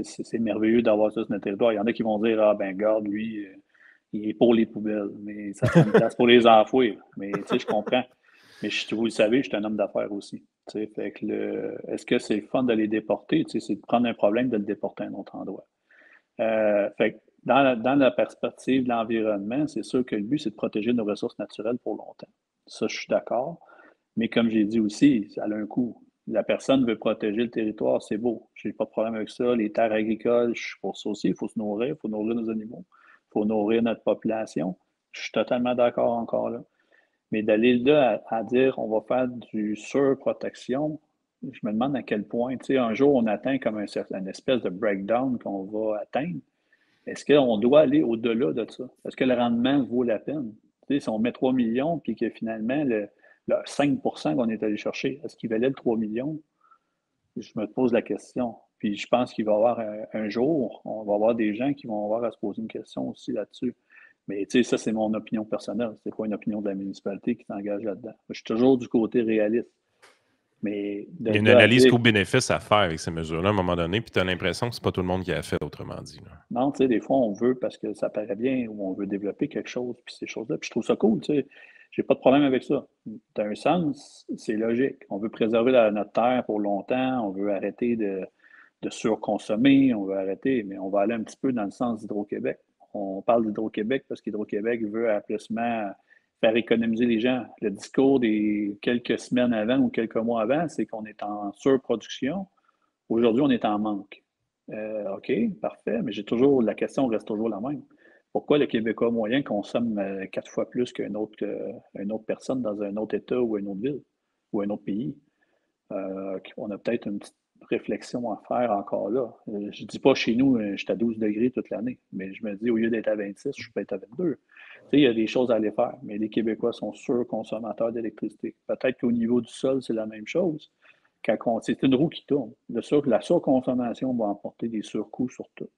c'est merveilleux d'avoir ça sur notre territoire. Il y en a qui vont dire, ah ben garde, lui, il est pour les poubelles, mais ça prend une place pour les enfouir. Mais tu sais, je comprends. Mais vous le savez, je suis un homme d'affaires aussi. Fait que est-ce que c'est fun de les déporter? C'est de prendre un problème de le déporter à un autre endroit. Fait que dans la perspective de l'environnement, c'est sûr que le but, c'est de protéger nos ressources naturelles pour longtemps. Ça, je suis d'accord. Mais comme j'ai dit aussi, ça a un coût. La personne veut protéger le territoire, c'est beau. Je n'ai pas de problème avec ça. Les terres agricoles, je suis pour ça aussi. Il faut se nourrir, il faut nourrir nos animaux, il faut nourrir notre population. Je suis totalement d'accord encore là. Mais d'aller là à dire on va faire du surprotection, je me demande à quel point, tu sais, un jour on atteint comme une espèce de breakdown qu'on va atteindre. Est-ce qu'on doit aller au-delà de ça? Est-ce que le rendement vaut la peine? Tu sais, si on met 3 millions, puis que finalement, le 5 qu'on est allé chercher, est-ce qu'il valait le 3 millions? Je me pose la question. Puis je pense qu'il va y avoir un jour, on va avoir des gens qui vont avoir à se poser une question aussi là-dessus. Mais tu sais, ça, c'est mon opinion personnelle. C'est pas une opinion de la municipalité qui s'engage là-dedans. Je suis toujours du côté réaliste. Mais Il y a une là à analyse dire, coût-bénéfice à faire avec ces mesures-là à un moment donné, puis tu as l'impression que c'est pas tout le monde qui a fait, autrement dit, là. non, tu sais, des fois, on veut parce que ça paraît bien ou on veut développer quelque chose, puis ces choses-là. Puis je trouve ça cool, tu sais. J'ai pas de problème avec ça. D'un sens, c'est logique. On veut préserver notre terre pour longtemps, on veut arrêter de surconsommer, on veut arrêter, mais on va aller un petit peu dans le sens d'Hydro-Québec. On parle d'Hydro-Québec parce qu'Hydro-Québec veut absolument faire économiser les gens. Le discours des quelques semaines avant ou quelques mois avant, c'est qu'on est en surproduction. Aujourd'hui, on est en manque. OK, parfait, mais la question reste toujours la même. Pourquoi le Québécois moyen consomme 4 fois plus une autre personne dans un autre État ou une autre ville ou un autre pays? On a peut-être une petite réflexion à faire encore là. Je ne dis pas chez nous, je suis à 12 degrés toute l'année, mais je me dis, au lieu d'être à 26, je peux être à 22. Tu sais, il y a des choses à aller faire, mais les Québécois sont surconsommateurs d'électricité. Peut-être qu'au niveau du sol, c'est la même chose. C'est une roue qui tourne. La surconsommation va emporter des surcoûts sur tout.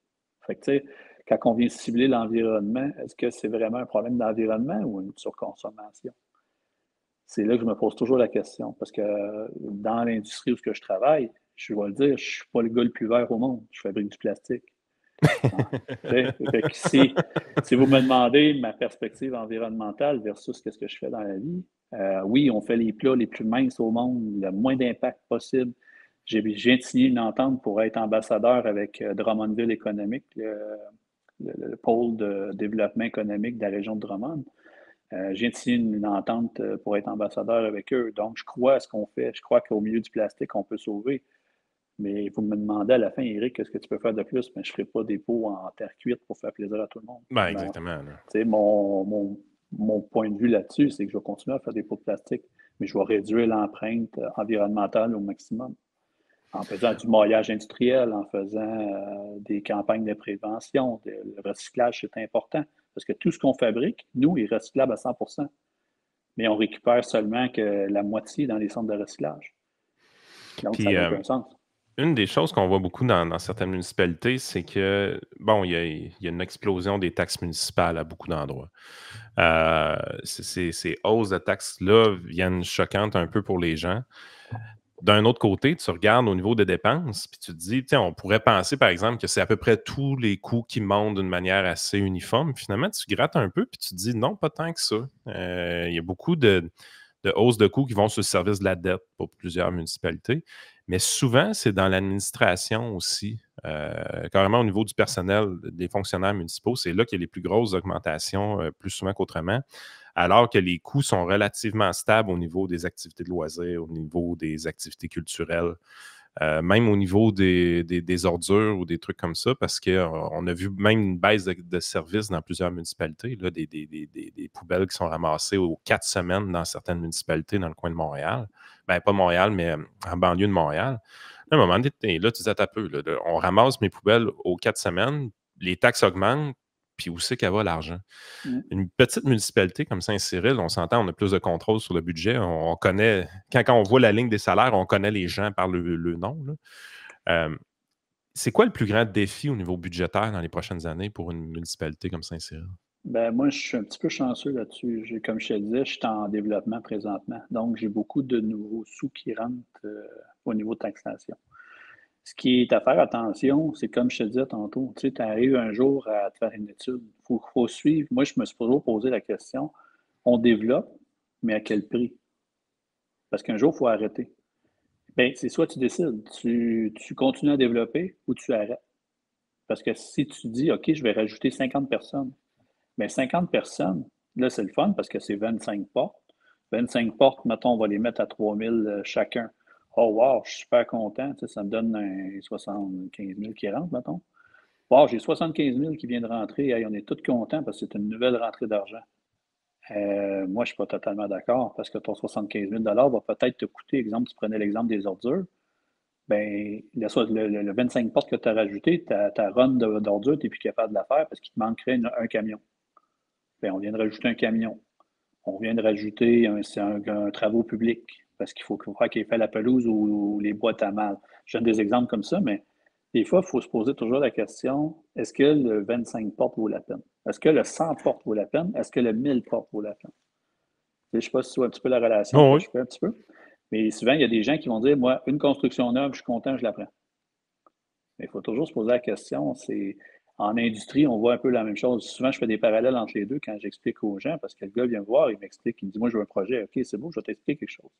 Fait que, tu sais, quand on vient cibler l'environnement, est-ce que c'est vraiment un problème d'environnement ou une surconsommation? C'est là que je me pose toujours la question. Parce que dans l'industrie où je travaille, je vais le dire, je ne suis pas le gars le plus vert au monde. Je fabrique du plastique. Ah, fait que si vous me demandez ma perspective environnementale versus ce que je fais dans la vie, oui, on fait les plats les plus minces au monde, le moins d'impact possible. Je viens de signer une entente pour être ambassadeur avec Drummondville Économique, le pôle de développement économique de la région de Drummond. Je viens de signer une entente pour être ambassadeur avec eux. Donc, je crois à ce qu'on fait. Je crois qu'au milieu du plastique, on peut sauver. Mais vous me demandez à la fin, Éric, qu'est-ce que tu peux faire de plus? Mais je ne ferai pas des pots en terre cuite pour faire plaisir à tout le monde. Ben, exactement. Mon point de vue là-dessus, c'est que je vais continuer à faire des pots de plastique, mais je vais réduire l'empreinte environnementale au maximum en faisant du maillage industriel, en faisant des campagnes de prévention. Le recyclage, c'est important parce que tout ce qu'on fabrique, nous, est recyclable à 100%, mais on récupère seulement que la moitié dans les centres de recyclage. Donc, Puis, ça n'a aucun sens. une des choses qu'on voit beaucoup dans certaines municipalités, c'est que, bon, il y a une explosion des taxes municipales à beaucoup d'endroits. Ces hausses de taxes-là viennent choquantes un peu pour les gens. D'un autre côté, tu regardes au niveau des dépenses, puis tu te dis, tiens, on pourrait penser, par exemple, que c'est à peu près tous les coûts qui montent d'une manière assez uniforme. Finalement, tu grattes un peu, puis tu te dis, non, pas tant que ça. Il y a beaucoup de hausses de coûts qui vont sur le service de la dette pour plusieurs municipalités. Mais souvent, c'est dans l'administration aussi, carrément au niveau du personnel, des fonctionnaires municipaux. C'est là qu'il y a les plus grosses augmentations, plus souvent qu'autrement, alors que les coûts sont relativement stables au niveau des activités de loisirs, au niveau des activités culturelles, même au niveau des ordures ou des trucs comme ça, parce qu'on a vu même une baisse de services dans plusieurs municipalités, là, des poubelles qui sont ramassées aux 4 semaines dans certaines municipalités dans le coin de Montréal. Ben, pas Montréal, mais en banlieue de Montréal. Là, à un moment donné, là, tu dis à peu, là, on ramasse mes poubelles aux 4 semaines, les taxes augmentent, puis où c'est qu'elle va l'argent? Une petite municipalité comme Saint-Cyril, on s'entend, on a plus de contrôle sur le budget. On connaît, quand on voit la ligne des salaires, on connaît les gens par le nom. C'est quoi le plus grand défi au niveau budgétaire dans les prochaines années pour une municipalité comme Saint-Cyril? Ben, moi, je suis un petit peu chanceux là-dessus. Comme je te disais, je suis en développement présentement. Donc, j'ai beaucoup de nouveaux sous qui rentrent au niveau de taxation. Ce qui est à faire attention, c'est comme je te disais tantôt, tu sais, tu arrives un jour à te faire une étude. Il faut suivre. Moi, je me suis toujours posé la question, on développe, mais à quel prix? Parce qu'un jour, il faut arrêter. Bien, c'est soit tu décides, tu continues à développer ou tu arrêtes. Parce que si tu dis, OK, je vais rajouter 50 personnes, bien 50 personnes, là, c'est le fun parce que c'est 25 portes. 25 portes, mettons, on va les mettre à 3000 chacun. Oh, wow, je suis super content. Tu sais, ça me donne un 75 000 qui rentre, mettons. Wow, j'ai 75 000 qui viennent de rentrer. Hey, on est tous contents parce que c'est une nouvelle rentrée d'argent. Moi, je ne suis pas totalement d'accord parce que ton 75 000 va peut-être te coûter, exemple, tu prenais l'exemple des ordures. Bien, le 25 portes que tu as rajouté, ta run d'ordures, tu n'es plus capable de la faire parce qu'il te manquerait un camion. Bien, on vient de rajouter un camion. On vient de rajouter un travaux public parce qu'il faut qu'il ait fait la pelouse ou les boîtes à mal. Je donne des exemples comme ça, mais des fois, il faut se poser toujours la question, est-ce que le 25 portes vaut la peine? Est-ce que le 100 portes vaut la peine? Est-ce que le 1000 portes vaut la peine? Je ne sais pas si tu vois un petit peu la relation Oh que oui. je fais un petit peu. Mais souvent, il y a des gens qui vont dire, moi, une construction neuve, je suis content, je la prends. Mais il faut toujours se poser la question, c'est en industrie, on voit un peu la même chose. Souvent, je fais des parallèles entre les deux quand j'explique aux gens, parce que le gars vient me voir, il m'explique, il me dit, moi, je veux un projet. OK, c'est beau, je vais t'expliquer quelque chose.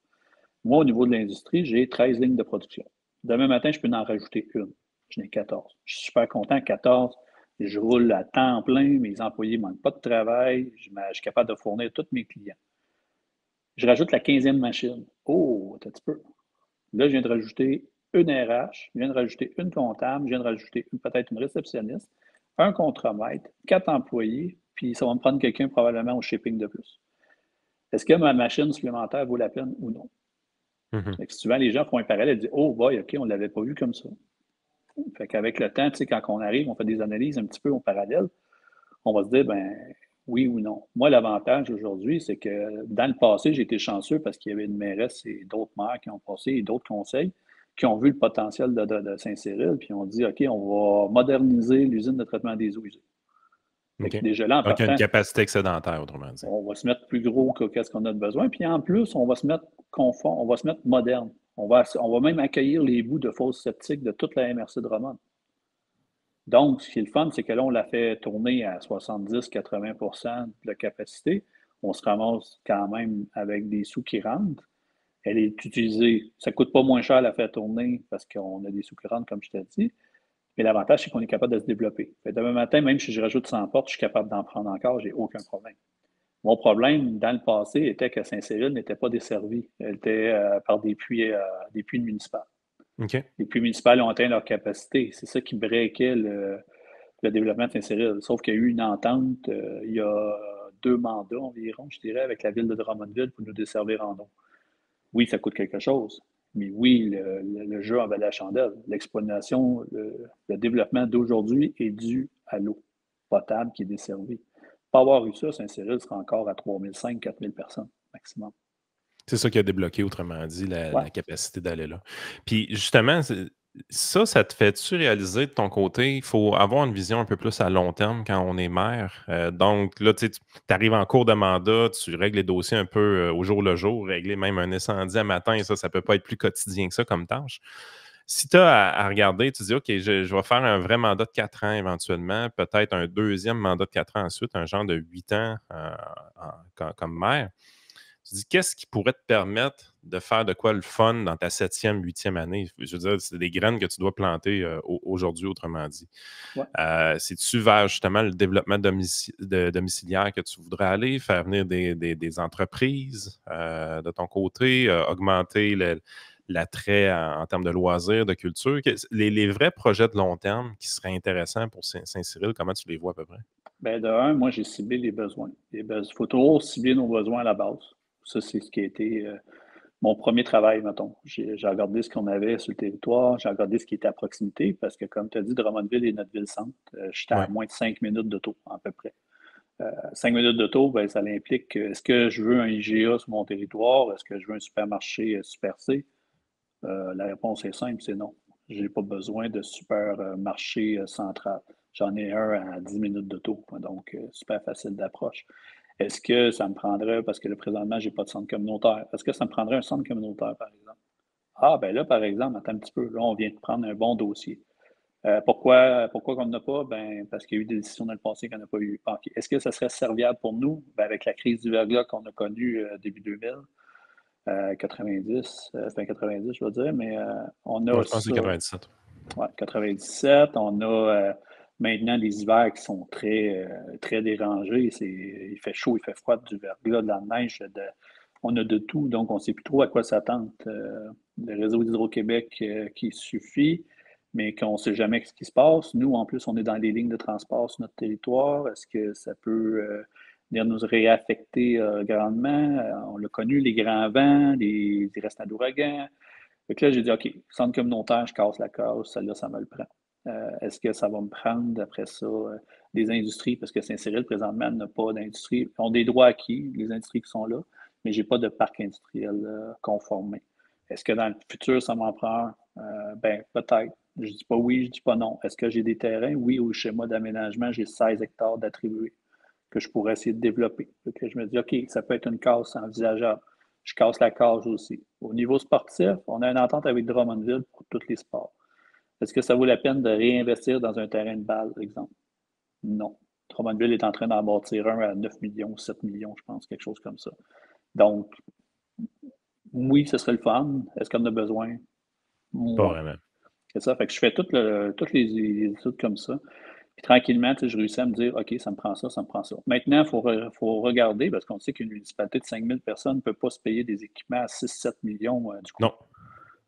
Moi, au niveau de l'industrie, j'ai 13 lignes de production. Demain matin, je peux en rajouter une. Je n'ai 14. Je suis super content, 14. Je roule à temps plein, mes employés ne manquent pas de travail, je suis capable de fournir tous mes clients. Je rajoute la 15e machine. Oh, un petit peu. Là, je viens de rajouter une RH, je viens de rajouter une comptable, je viens de rajouter peut-être une réceptionniste, un contremaître, 4 employés, puis ça va me prendre quelqu'un probablement au shipping de plus. Est-ce que ma machine supplémentaire vaut la peine ou non? Fait que souvent, les gens font un parallèle et disent oh, boy, OK, on ne l'avait pas vu comme ça. Fait qu'avec le temps, tu sais, quand on arrive, on fait des analyses un petit peu en parallèle, on va se dire, ben oui ou non. Moi, l'avantage aujourd'hui, c'est que dans le passé, j'ai été chanceux parce qu'il y avait une mairesse et d'autres maires qui ont passé et d'autres conseils qui ont vu le potentiel de Saint-Cyril, puis ont dit, OK, on va moderniser l'usine de traitement des eaux usées. Fait que OK. déjà là, en Donc, il y a une partant, capacité excédentaire, autrement dit. on va se mettre plus gros que qu'est-ce qu'on a de besoin. Puis en plus, on va se mettre confort, on va se mettre moderne. On va même accueillir les bouts de fosses septiques de toute la MRC de Drummond. Donc, ce qui est le fun, c'est que là, on l'a fait tourner à 70-80 de la capacité. On se ramasse quand même avec des sous qui rentrent. Elle est utilisée. Ça ne coûte pas moins cher à la faire tourner parce qu'on a des sous qui rentrent, comme je t'ai dit. Mais l'avantage, c'est qu'on est capable de se développer. Fait demain matin, même si je rajoute 100 portes, je suis capable d'en prendre encore, j'ai aucun problème. Mon problème, dans le passé, était que Saint-Cyril n'était pas desservi. Elle était par des puits municipaux. OK. Les puits municipales ont atteint leur capacité. C'est ça qui breakait le développement de Saint-Cyril. Sauf qu'il y a eu une entente il y a 2 mandats environ, je dirais, avec la ville de Drummondville pour nous desservir en eau. Oui, ça coûte quelque chose, mais oui, le jeu en valait la chandelle. L'exploitation, le développement d'aujourd'hui est dû à l'eau potable qui est desservie. Pas avoir eu ça, Saint-Cyril serait encore à 3500, 4000 personnes maximum. C'est ça qui a débloqué, autrement dit, Ouais. la capacité d'aller là. Puis justement, ça te fait-tu réaliser de ton côté, il faut avoir une vision un peu plus à long terme quand on est maire. Donc là, tu arrives en cours de mandat, tu règles les dossiers un peu au jour le jour, régler même un incendie à matin, et ça ne peut pas être plus quotidien que ça comme tâche. Si tu as à regarder, tu dis, OK, je vais faire un vrai mandat de 4 ans éventuellement, peut-être un deuxième mandat de 4 ans ensuite, un genre de 8 ans comme maire. Tu dis, qu'est-ce qui pourrait te permettre de faire de quoi le fun dans ta 7e, 8e année? Je veux dire, c'est des graines que tu dois planter aujourd'hui, autrement dit. Ouais. C'est-tu vers justement le développement domiciliaire que tu voudrais aller, faire venir des entreprises de ton côté, augmenter l'attrait en termes de loisirs, de culture? Les vrais projets de long terme qui seraient intéressants pour Saint-Cyril, comment tu les vois à peu près? Bien, de un, moi, j'ai ciblé les besoins. Il faut toujours cibler nos besoins à la base. Ça, c'est ce qui a été mon premier travail, mettons. J'ai regardé ce qu'on avait sur le territoire, j'ai regardé ce qui était à proximité, parce que, comme tu as dit, Drummondville est notre ville-centre. J'étais à moins de 5 minutes d'auto, à peu près. 5 minutes d'auto, ben, ça implique est-ce que je veux un IGA sur mon territoire? Est-ce que je veux un supermarché Super C? La réponse est simple, c'est non. Je n'ai pas besoin de supermarché central. J'en ai un à 10 minutes d'auto, donc super facile d'approche. Est-ce que ça me prendrait, parce que là, présentement, je n'ai pas de centre communautaire, est-ce que ça me prendrait un centre communautaire, par exemple? Ah, ben là, par exemple, attends un petit peu, là, on vient de prendre un bon dossier. Pourquoi qu'on n'en a pas? Ben, parce qu'il y a eu des décisions dans le passé qu'on n'a pas eu. Okay. Est-ce que ça serait serviable pour nous? Ben, avec la crise du verglas qu'on a connue début 2000, 90, fin 90, je veux dire, mais on a Moi, je pense que c'est ça. 97. Ouais, 97, on a maintenant des hivers qui sont très dérangés. Il fait chaud, il fait froid, du verglas, de la neige, on a de tout, donc on ne sait plus trop à quoi s'attendre. Le réseau d'Hydro-Québec qui suffit, mais qu'on ne sait jamais ce qui se passe. Nous, en plus, on est dans les lignes de transport sur notre territoire. Est-ce que ça peut venir nous réaffecter grandement? On l'a connu, les grands vents, les restants d'ouragan. Fait que là, j'ai dit, OK, centre communautaire, je casse la case, celle-là, ça me le prend. Est-ce que ça va me prendre, après ça, des industries? Parce que Saint-Cyril, présentement, n'a pas d'industrie. Ils ont des droits acquis, les industries qui sont là, mais je n'ai pas de parc industriel conformé. Est-ce que dans le futur, ça m'en prend un? Ben, peut-être. Je ne dis pas oui, je ne dis pas non. Est-ce que j'ai des terrains? Oui, au schéma d'aménagement, j'ai 16 hectares d'attribués que je pourrais essayer de développer. Donc, je me dis, OK, ça peut être une case envisageable. Je casse la case aussi. Au niveau sportif, on a une entente avec Drummondville pour tous les sports. Est-ce que ça vaut la peine de réinvestir dans un terrain de balle, par exemple? Non. Drummondville est en train d'en bâtir un à 9 millions, 7 millions, je pense, quelque chose comme ça. Donc, oui, ce serait le fun. Est-ce qu'on en a besoin? Pas Moins. vraiment. C'est ça. Fait que je fais toutes les études comme ça. Puis tranquillement, je réussis à me dire, OK, ça me prend ça, ça me prend ça. Maintenant, il faut regarder, parce qu'on sait qu'une municipalité de 5000 personnes ne peut pas se payer des équipements à 6-7 millions du coup. Non.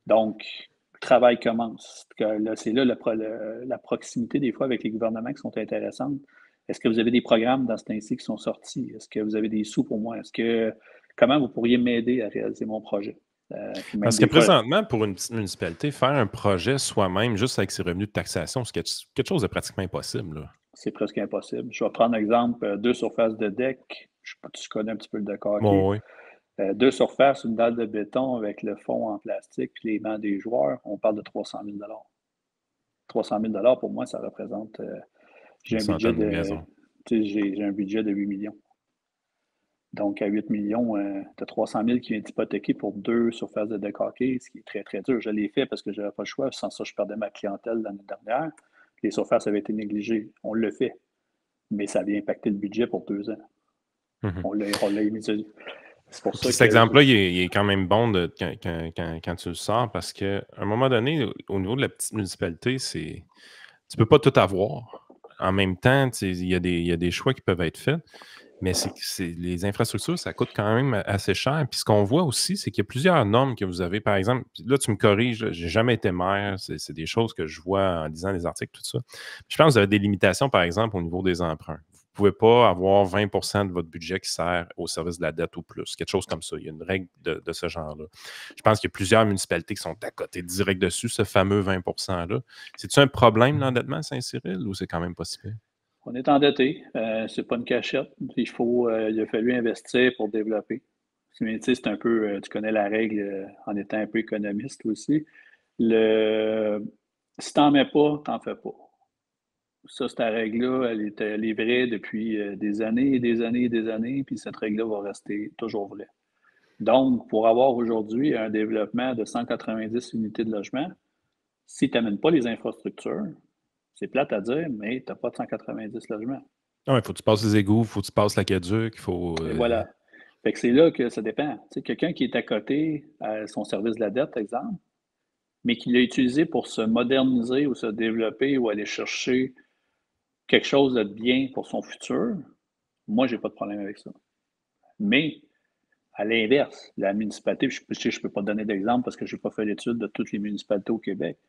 Donc, le travail commence. C'est là la proximité des fois avec les gouvernements qui sont intéressantes. Est-ce que vous avez des programmes dans ce temps-ci qui sont sortis? Est-ce que vous avez des sous pour moi? Comment vous pourriez m'aider à réaliser mon projet? Parce que présentement, pour une petite municipalité, faire un projet soi-même, juste avec ses revenus de taxation, c'est quelque chose de pratiquement impossible. Là. C'est presque impossible. Je vais prendre l'exemple 2 surfaces de deck. Je sais pas si tu connais un petit peu le deck hockey. Bon, oui. 2 surfaces, une dalle de béton avec le fond en plastique puis les bancs des joueurs, on parle de 300 000 300 000 pour moi, ça représente. J'ai un budget j'ai un budget de 8 millions. Donc, à 8 millions, tu as 300 000 qui viennent hypothéquer pour 2 surfaces de deck hockey, ce qui est très, très dur. Je l'ai fait parce que je n'avais pas le choix. Sans ça, je perdais ma clientèle l'année dernière. Les surfaces avaient été négligées. On le fait. Mais ça vient impacter le budget pour 2 ans. On l'a immédiatement. C'est pour ça que cet exemple-là, il est quand même bon quand tu le sors parce qu'à un moment donné, au niveau de la petite municipalité, tu ne peux pas tout avoir. En même temps, il y a des choix qui peuvent être faits. Mais les infrastructures, ça coûte quand même assez cher. Puis ce qu'on voit aussi, c'est qu'il y a plusieurs normes que vous avez. Par exemple, là, tu me corriges, j'ai jamais été maire. C'est des choses que je vois en lisant les articles, tout ça. Je pense que vous avez des limitations, par exemple, au niveau des emprunts. Vous ne pouvez pas avoir 20 de votre budget qui sert au service de la dette ou plus. Quelque chose comme ça. Il y a une règle de ce genre-là. Je pense qu'il y a plusieurs municipalités qui sont à côté direct dessus, ce fameux 20 %-là. C'est-tu un problème, l'endettement à Saint-Cyril, ou c'est quand même pas si pire? On est endetté, c'est pas une cachette. Il a fallu investir pour développer. Mais tu sais, c'est un peu, tu connais la règle en étant un peu économiste aussi. Si t'en mets pas, t'en fais pas. Ça, cette règle-là, elle est vraie depuis des années et des années et des années, puis cette règle-là va rester toujours vraie. Donc, pour avoir aujourd'hui un développement de 190 unités de logement, si tu n'amènes pas les infrastructures, c'est plate à dire, mais tu n'as pas de 190 logements. Ah, il faut que tu passes les égouts, il faut que tu passes l'aqueduc, il faut. Et voilà. Fait que c'est là que ça dépend. Tu sais, quelqu'un qui est à côté à son service de la dette, par exemple, mais qui l'a utilisé pour se moderniser ou se développer ou aller chercher quelque chose de bien pour son futur, moi, j'ai pas de problème avec ça. Mais à l'inverse, la municipalité, je ne peux pas donner d'exemple parce que je n'ai pas fait l'étude de toutes les municipalités au Québec,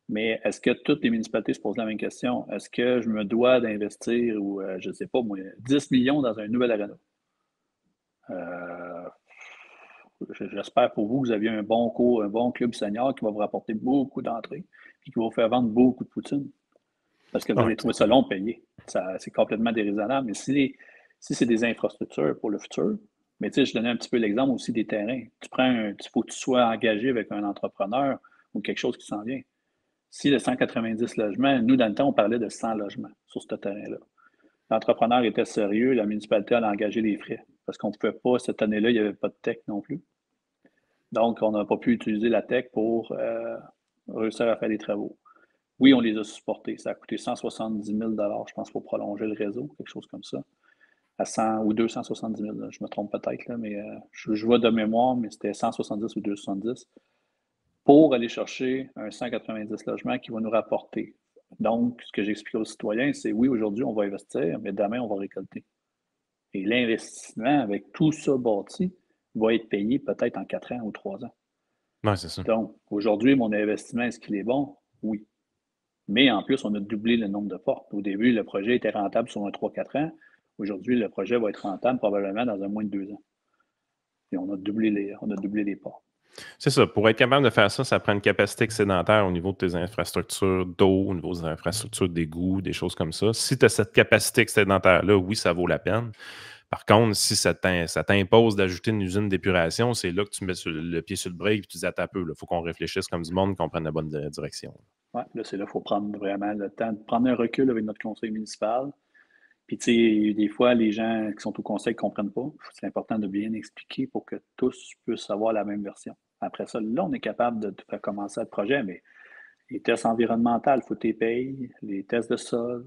mais est-ce que toutes les municipalités se posent la même question? Est-ce que je me dois d'investir ou, je ne sais pas, moi, 10 millions dans un nouvel aréna? J'espère pour vous que vous aviez un bon club senior qui va vous rapporter beaucoup d'entrées et qui va vous faire vendre beaucoup de poutine. Parce que vous allez trouver ça long payé. C'est complètement déraisonnable. Mais si c'est des infrastructures pour le futur, mais tu sais, je donnais un petit peu l'exemple aussi des terrains. Il faut que tu sois engagé avec un entrepreneur ou quelque chose qui s'en vient. Si le 190 logements, nous, dans le temps, on parlait de 100 logements sur ce terrain-là. L'entrepreneur était sérieux, la municipalité a engagé les frais. Parce qu'on ne pouvait pas, cette année-là, il n'y avait pas de tech non plus. Donc, on n'a pas pu utiliser la tech pour réussir à faire des travaux. Oui, on les a supportés. Ça a coûté 170 000 je pense, pour prolonger le réseau, quelque chose comme ça. À 100 ou 270 000, je me trompe peut-être, là, mais je vois de mémoire, mais c'était 170 ou 270 pour aller chercher un 190 logements qui va nous rapporter. Donc, ce que j'explique aux citoyens, c'est oui, aujourd'hui, on va investir, mais demain, on va récolter. Et l'investissement avec tout ça bâti va être payé peut-être en 4 ans ou 3 ans. Oui, c'est ça. Donc, aujourd'hui, mon investissement, est-ce qu'il est bon? Oui. Mais en plus, on a doublé le nombre de portes. Au début, le projet était rentable sur un 3-4 ans. Aujourd'hui, le projet va être rentable probablement dans un moins de 2 ans. Et on a doublé les portes. C'est ça. Pour être capable de faire ça, ça prend une capacité excédentaire au niveau de tes infrastructures d'eau, au niveau des infrastructures d'égouts, des choses comme ça. Si tu as cette capacité excédentaire-là, oui, ça vaut la peine. Par contre, si ça t'impose d'ajouter une usine d'épuration, c'est là que tu mets le pied sur le break et tu dis attends un peu, il faut qu'on réfléchisse comme du monde, qu'on prenne la bonne direction. Oui, là, c'est là qu'il faut prendre vraiment le temps de prendre un recul avec notre conseil municipal. Puis, tu sais, des fois, les gens qui sont au conseil ne comprennent pas. C'est important de bien expliquer pour que tous puissent avoir la même version. Après ça, là, on est capable de faire commencer le projet, mais les tests environnementaux, il faut que tu les payes, les tests de sol,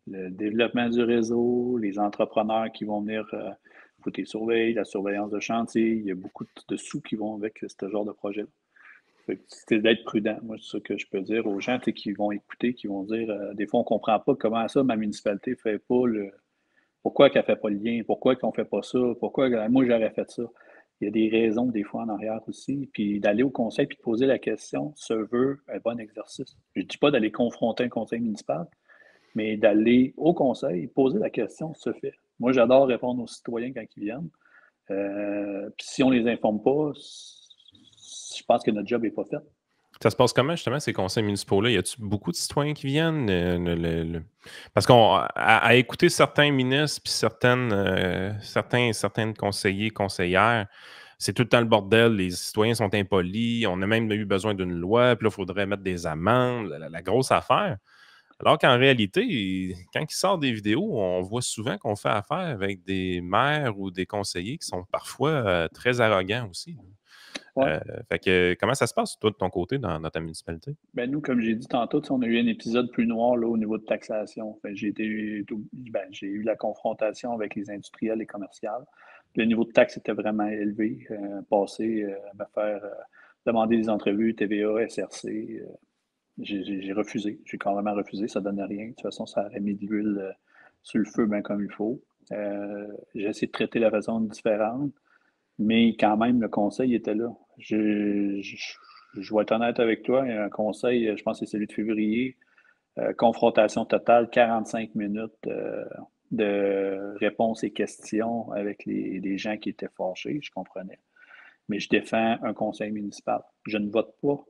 le développement du réseau, les entrepreneurs qui vont venir, il faut que tu les surveilles, la surveillance de chantier. Il y a beaucoup de sous qui vont avec ce genre de projet-là. C'est d'être prudent. Moi, c'est ce que je peux dire aux gens qui vont écouter, qui vont dire des fois, on ne comprend pas comment ça, ma municipalité ne fait pas le. Pourquoi qu'elle ne fait pas le lien? Pourquoi qu'on ne fait pas ça? Pourquoi moi, j'aurais fait ça? Il y a des raisons, des fois, en arrière aussi. Puis d'aller au conseil puis de poser la question se veut un bon exercice. Je ne dis pas d'aller confronter un conseil municipal, mais d'aller au conseil, poser la question se fait. Moi, j'adore répondre aux citoyens quand ils viennent. Puis si on ne les informe pas, je pense que notre job n'est pas fait. Ça se passe comment, justement, ces conseils municipaux-là? Y a-t-il beaucoup de citoyens qui viennent? Parce qu'à écouter certains ministres puis certaines conseillers, conseillères, c'est tout le temps le bordel. Les citoyens sont impolis. On a même eu besoin d'une loi. Puis là, il faudrait mettre des amendes. La grosse affaire. Alors qu'en réalité, quand ils sortent des vidéos, on voit souvent qu'on fait affaire avec des maires ou des conseillers qui sont parfois très arrogants aussi. Ouais. Fait que comment ça se passe, toi, de ton côté, dans ta municipalité? Ben nous, comme j'ai dit tantôt, on a eu un épisode plus noir là, au niveau de taxation. J'ai eu la confrontation avec les industriels et commerciales. Le niveau de taxe était vraiment élevé. Passer à me faire demander des entrevues TVA, SRC. J'ai refusé. J'ai carrément refusé. Ça ne donnait rien. De toute façon, ça aurait mis de l'huile sur le feu bien comme il faut. J'ai essayé de traiter la façon différente, mais quand même, le conseil était là. Je vais être honnête avec toi, il y a un conseil, je pense que c'est celui de février, confrontation totale, 45 minutes de réponses et questions avec les gens qui étaient fâchés, je comprenais. Mais je défends un conseil municipal. Je ne vote pas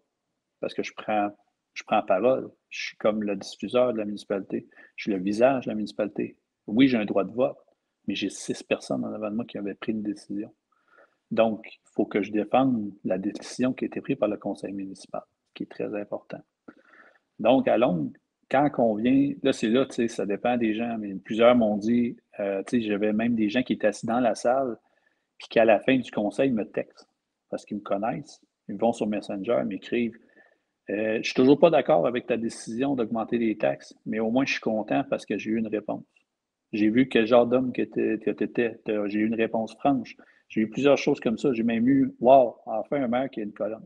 parce que je prends parole. Je suis comme le diffuseur de la municipalité. Je suis le visage de la municipalité. Oui, j'ai un droit de vote, mais j'ai 6 personnes en avant de moi qui avaient pris une décision. Donc, il faut que je défende la décision qui a été prise par le conseil municipal, ce qui est très important. Donc, à longue, quand on vient, là, c'est là, tu sais, ça dépend des gens, mais plusieurs m'ont dit, tu sais, j'avais même des gens qui étaient assis dans la salle, puis qu'à la fin du conseil, ils me textent, parce qu'ils me connaissent. Ils vont sur Messenger, ils m'écrivent. Je suis toujours pas d'accord avec ta décision d'augmenter les taxes, mais au moins, je suis content parce que j'ai eu une réponse. J'ai vu quel genre d'homme que tu étais. J'ai eu une réponse franche. J'ai eu plusieurs choses comme ça. J'ai même eu, wow, enfin un maire qui a une colonne.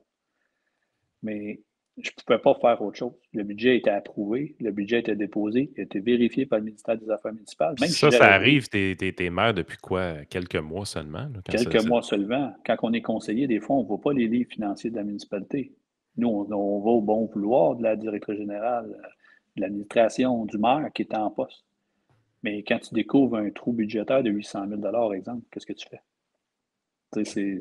Mais je ne pouvais pas faire autre chose. Le budget a été approuvé, le budget a été déposé, il a été vérifié par le ministère des Affaires municipales. Puis Même si ça j'aurais voulu, arrive, t'es maire depuis quoi? Quelques mois seulement? Là, quand quelques mois seulement, quand on est conseiller, des fois, on ne voit pas les livres financiers de la municipalité. Nous, on va au bon vouloir de la directrice générale, de l'administration, du maire qui est en poste. Mais quand tu découvres un trou budgétaire de 800 000 exemple, qu'est-ce que tu fais? Tu sais,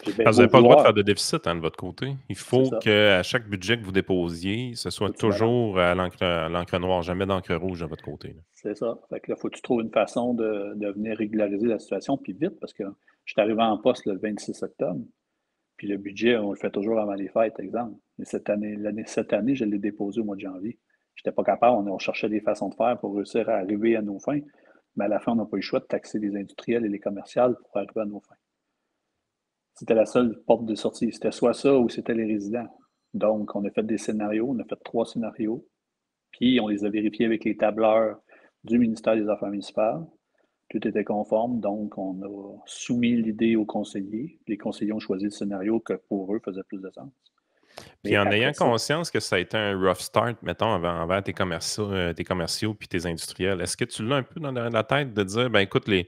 j'ai bien Vous beau n'avez pas le droit de vouloir, faire de déficit de votre côté. Il c'est faut ça, qu'à chaque budget que vous déposiez, ce soit faut que tu balances. toujours à l'encre noire, jamais d'encre rouge de votre côté. Là. C'est ça. Fait que là, faut que tu trouves une façon de venir régulariser la situation, puis vite, parce que je suis arrivé en poste le 26 octobre, puis le budget, on le fait toujours avant les fêtes, exemple. Mais cette année, je l'ai déposé au mois de janvier. Je n'étais pas capable, on cherchait des façons de faire pour réussir à arriver à nos fins, mais à la fin, on n'a pas eu le choix de taxer les industriels et les commerciales pour arriver à nos fins. C'était la seule porte de sortie. C'était soit ça ou c'était les résidents. Donc, on a fait des scénarios, on a fait 3 scénarios, puis on les a vérifiés avec les tableurs du ministère des Affaires municipales. Tout était conforme, donc on a soumis l'idée aux conseillers. Les conseillers ont choisi le scénario que pour eux faisait plus de sens. Puis Mais en ayant après ça, conscience que ça a été un rough start, mettons, envers tes commerciaux puis tes industriels, est-ce que tu l'as un peu dans la tête de dire, ben écoute, les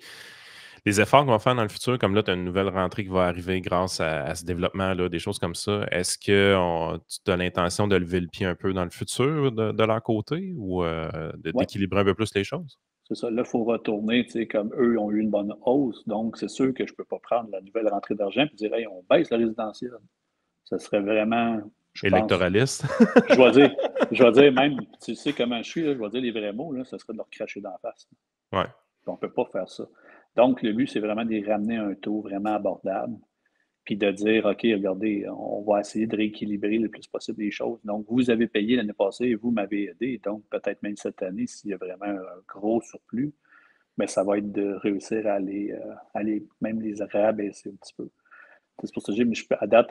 efforts qu'on va faire dans le futur, comme là, tu as une nouvelle rentrée qui va arriver grâce à ce développement-là, des choses comme ça, est-ce que tu as l'intention de lever le pied un peu dans le futur de leur côté ou ouais, d'équilibrer un peu plus les choses? c'est ça. Là, il faut retourner, tu sais, comme eux ont eu une bonne hausse, donc c'est sûr que je ne peux pas prendre la nouvelle rentrée d'argent et dire, hey, on baisse le résidentiel. Ça serait vraiment, je pense, Électoraliste? je vais dire, je vais dire même, tu sais comment je suis, là, je vais dire les vrais mots, là, ça serait de leur cracher d'en face. Ouais. On ne peut pas faire ça. Donc, le but, c'est vraiment de les ramener à un taux vraiment abordable, puis de dire, OK, regardez, on va essayer de rééquilibrer le plus possible les choses. Donc, vous avez payé l'année passée et vous m'avez aidé. Donc, peut-être même cette année, s'il y a vraiment un gros surplus, mais ça va être de réussir à même les rabaisser un petit peu. C'est pour ça que à date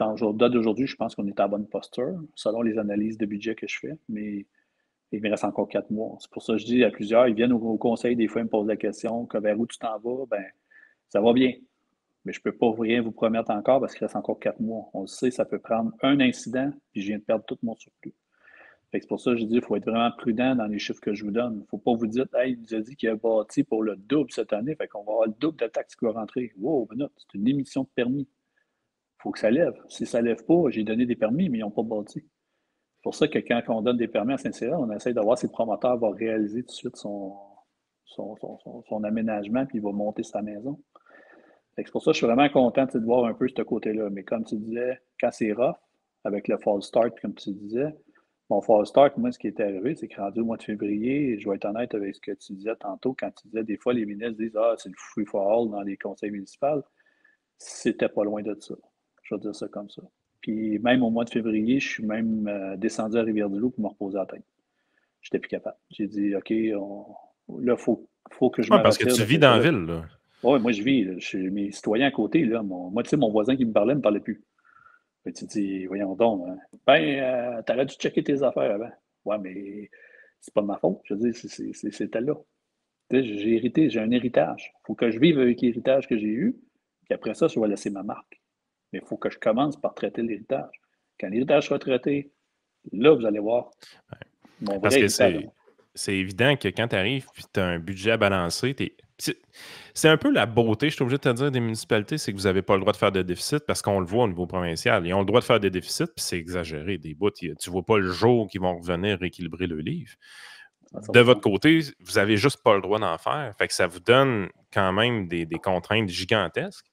d'aujourd'hui, je pense qu'on est en bonne posture, selon les analyses de budget que je fais, mais il me reste encore 4 mois. C'est pour ça que je dis à plusieurs, ils viennent au conseil, des fois, ils me posent la question, que vers où tu t'en vas? Ben, ça va bien. Mais je ne peux pas rien vous promettre encore parce qu'il reste encore 4 mois. On le sait, ça peut prendre un incident, puis je viens de perdre tout mon surplus. C'est pour ça que je dis qu'il faut être vraiment prudent dans les chiffres que je vous donne. Il ne faut pas vous dire, hey, il nous a dit qu'il a bâti pour le double cette année, fait qu'on va avoir le double de taxes qui va rentrer. Wow, ben non, c'est une émission de permis. Il faut que ça lève. Si ça ne lève pas, j'ai donné des permis, mais ils n'ont pas bâti. C'est pour ça que quand on donne des permis à Saint-Cyr, on essaie de voir si le promoteur va réaliser tout de suite son aménagement, puis il va monter sa maison. C'est pour ça que je suis vraiment content de voir un peu ce côté-là. Mais comme tu disais, quand c'est rough, avec le fall start, comme tu disais, mon fall start, moi, ce qui est arrivé, c'est que rendu au mois de février, et je vais être honnête avec ce que tu disais tantôt, quand tu disais, des fois, les ministres disent, ah, c'est le free for all dans les conseils municipaux. C'était pas loin de ça. Je vais dire ça comme ça. Puis même au mois de février, je suis même descendu à Rivière-du-Loup pour me reposer la tête. J'étais plus capable. J'ai dit, OK, là, il faut que je Ouais, me parce que retire tu de vis cette dans la là. ville, là. Oui, moi, je vis. Là. Je suis mes citoyens à côté. Là. Moi, tu sais, mon voisin qui me parlait ne me parlait plus. Puis tu dis, voyons donc, hein. Ben, t'aurais dû checker tes affaires avant. Ouais, mais c'est pas de ma faute. Je veux dire, c'était là. Tu sais, j'ai hérité, j'ai un héritage. Il faut que je vive avec l'héritage que j'ai eu. Puis après ça, je vais laisser ma marque. Mais il faut que je commence par traiter l'héritage. Quand l'héritage sera traité, là, vous allez voir mon Parce vrai que héritage. c'est évident que quand tu arrives et tu as un budget à balancer, C'est un peu la beauté, je suis obligé de te dire, des municipalités, c'est que vous n'avez pas le droit de faire de déficit parce qu'on le voit au niveau provincial. Ils ont le droit de faire des déficits, puis c'est exagéré. Des bouts, tu ne vois pas le jour qu'ils vont revenir rééquilibrer le livre. De votre côté, vous n'avez juste pas le droit d'en faire. Fait que ça vous donne quand même des contraintes gigantesques.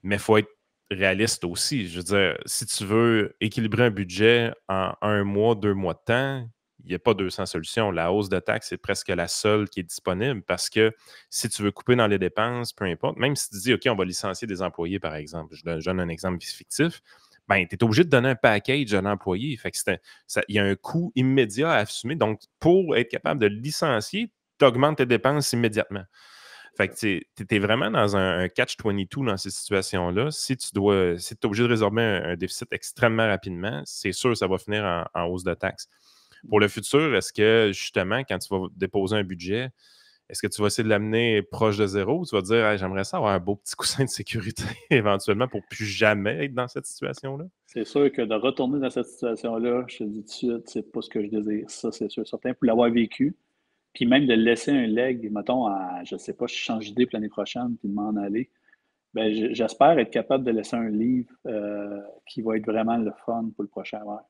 Mais il faut être réaliste aussi. Je veux dire, si tu veux équilibrer un budget en 1 mois, 2 mois de temps, il n'y a pas 200 solutions. La hausse de taxes, c'est presque la seule qui est disponible parce que si tu veux couper dans les dépenses, peu importe, même si tu dis, OK, on va licencier des employés, par exemple, je donne un exemple fictif, ben, tu es obligé de donner un package à l'employé. Fait que il y a un coût immédiat à assumer. Donc, pour être capable de licencier, tu augmentes tes dépenses immédiatement. Fait que tu es vraiment dans un catch-22 dans ces situations-là. Si tu es obligé de résorber un déficit extrêmement rapidement, c'est sûr que ça va finir en hausse de taxes. Pour le futur, est-ce que justement, quand tu vas déposer un budget, est-ce que tu vas essayer de l'amener proche de zéro ou tu vas dire hey, j'aimerais ça avoir un beau petit coussin de sécurité éventuellement pour plus jamais être dans cette situation-là? C'est sûr que de retourner dans cette situation-là, je te dis tout de suite, c'est pas ce que je désire. Ça, c'est sûr, certain, pour l'avoir vécu. Puis même de laisser un leg, mettons, je sais pas, je change d'idée pour l'année prochaine, puis de m'en aller. Ben, j'espère être capable de laisser un livre qui va être vraiment le fun pour le prochain verre.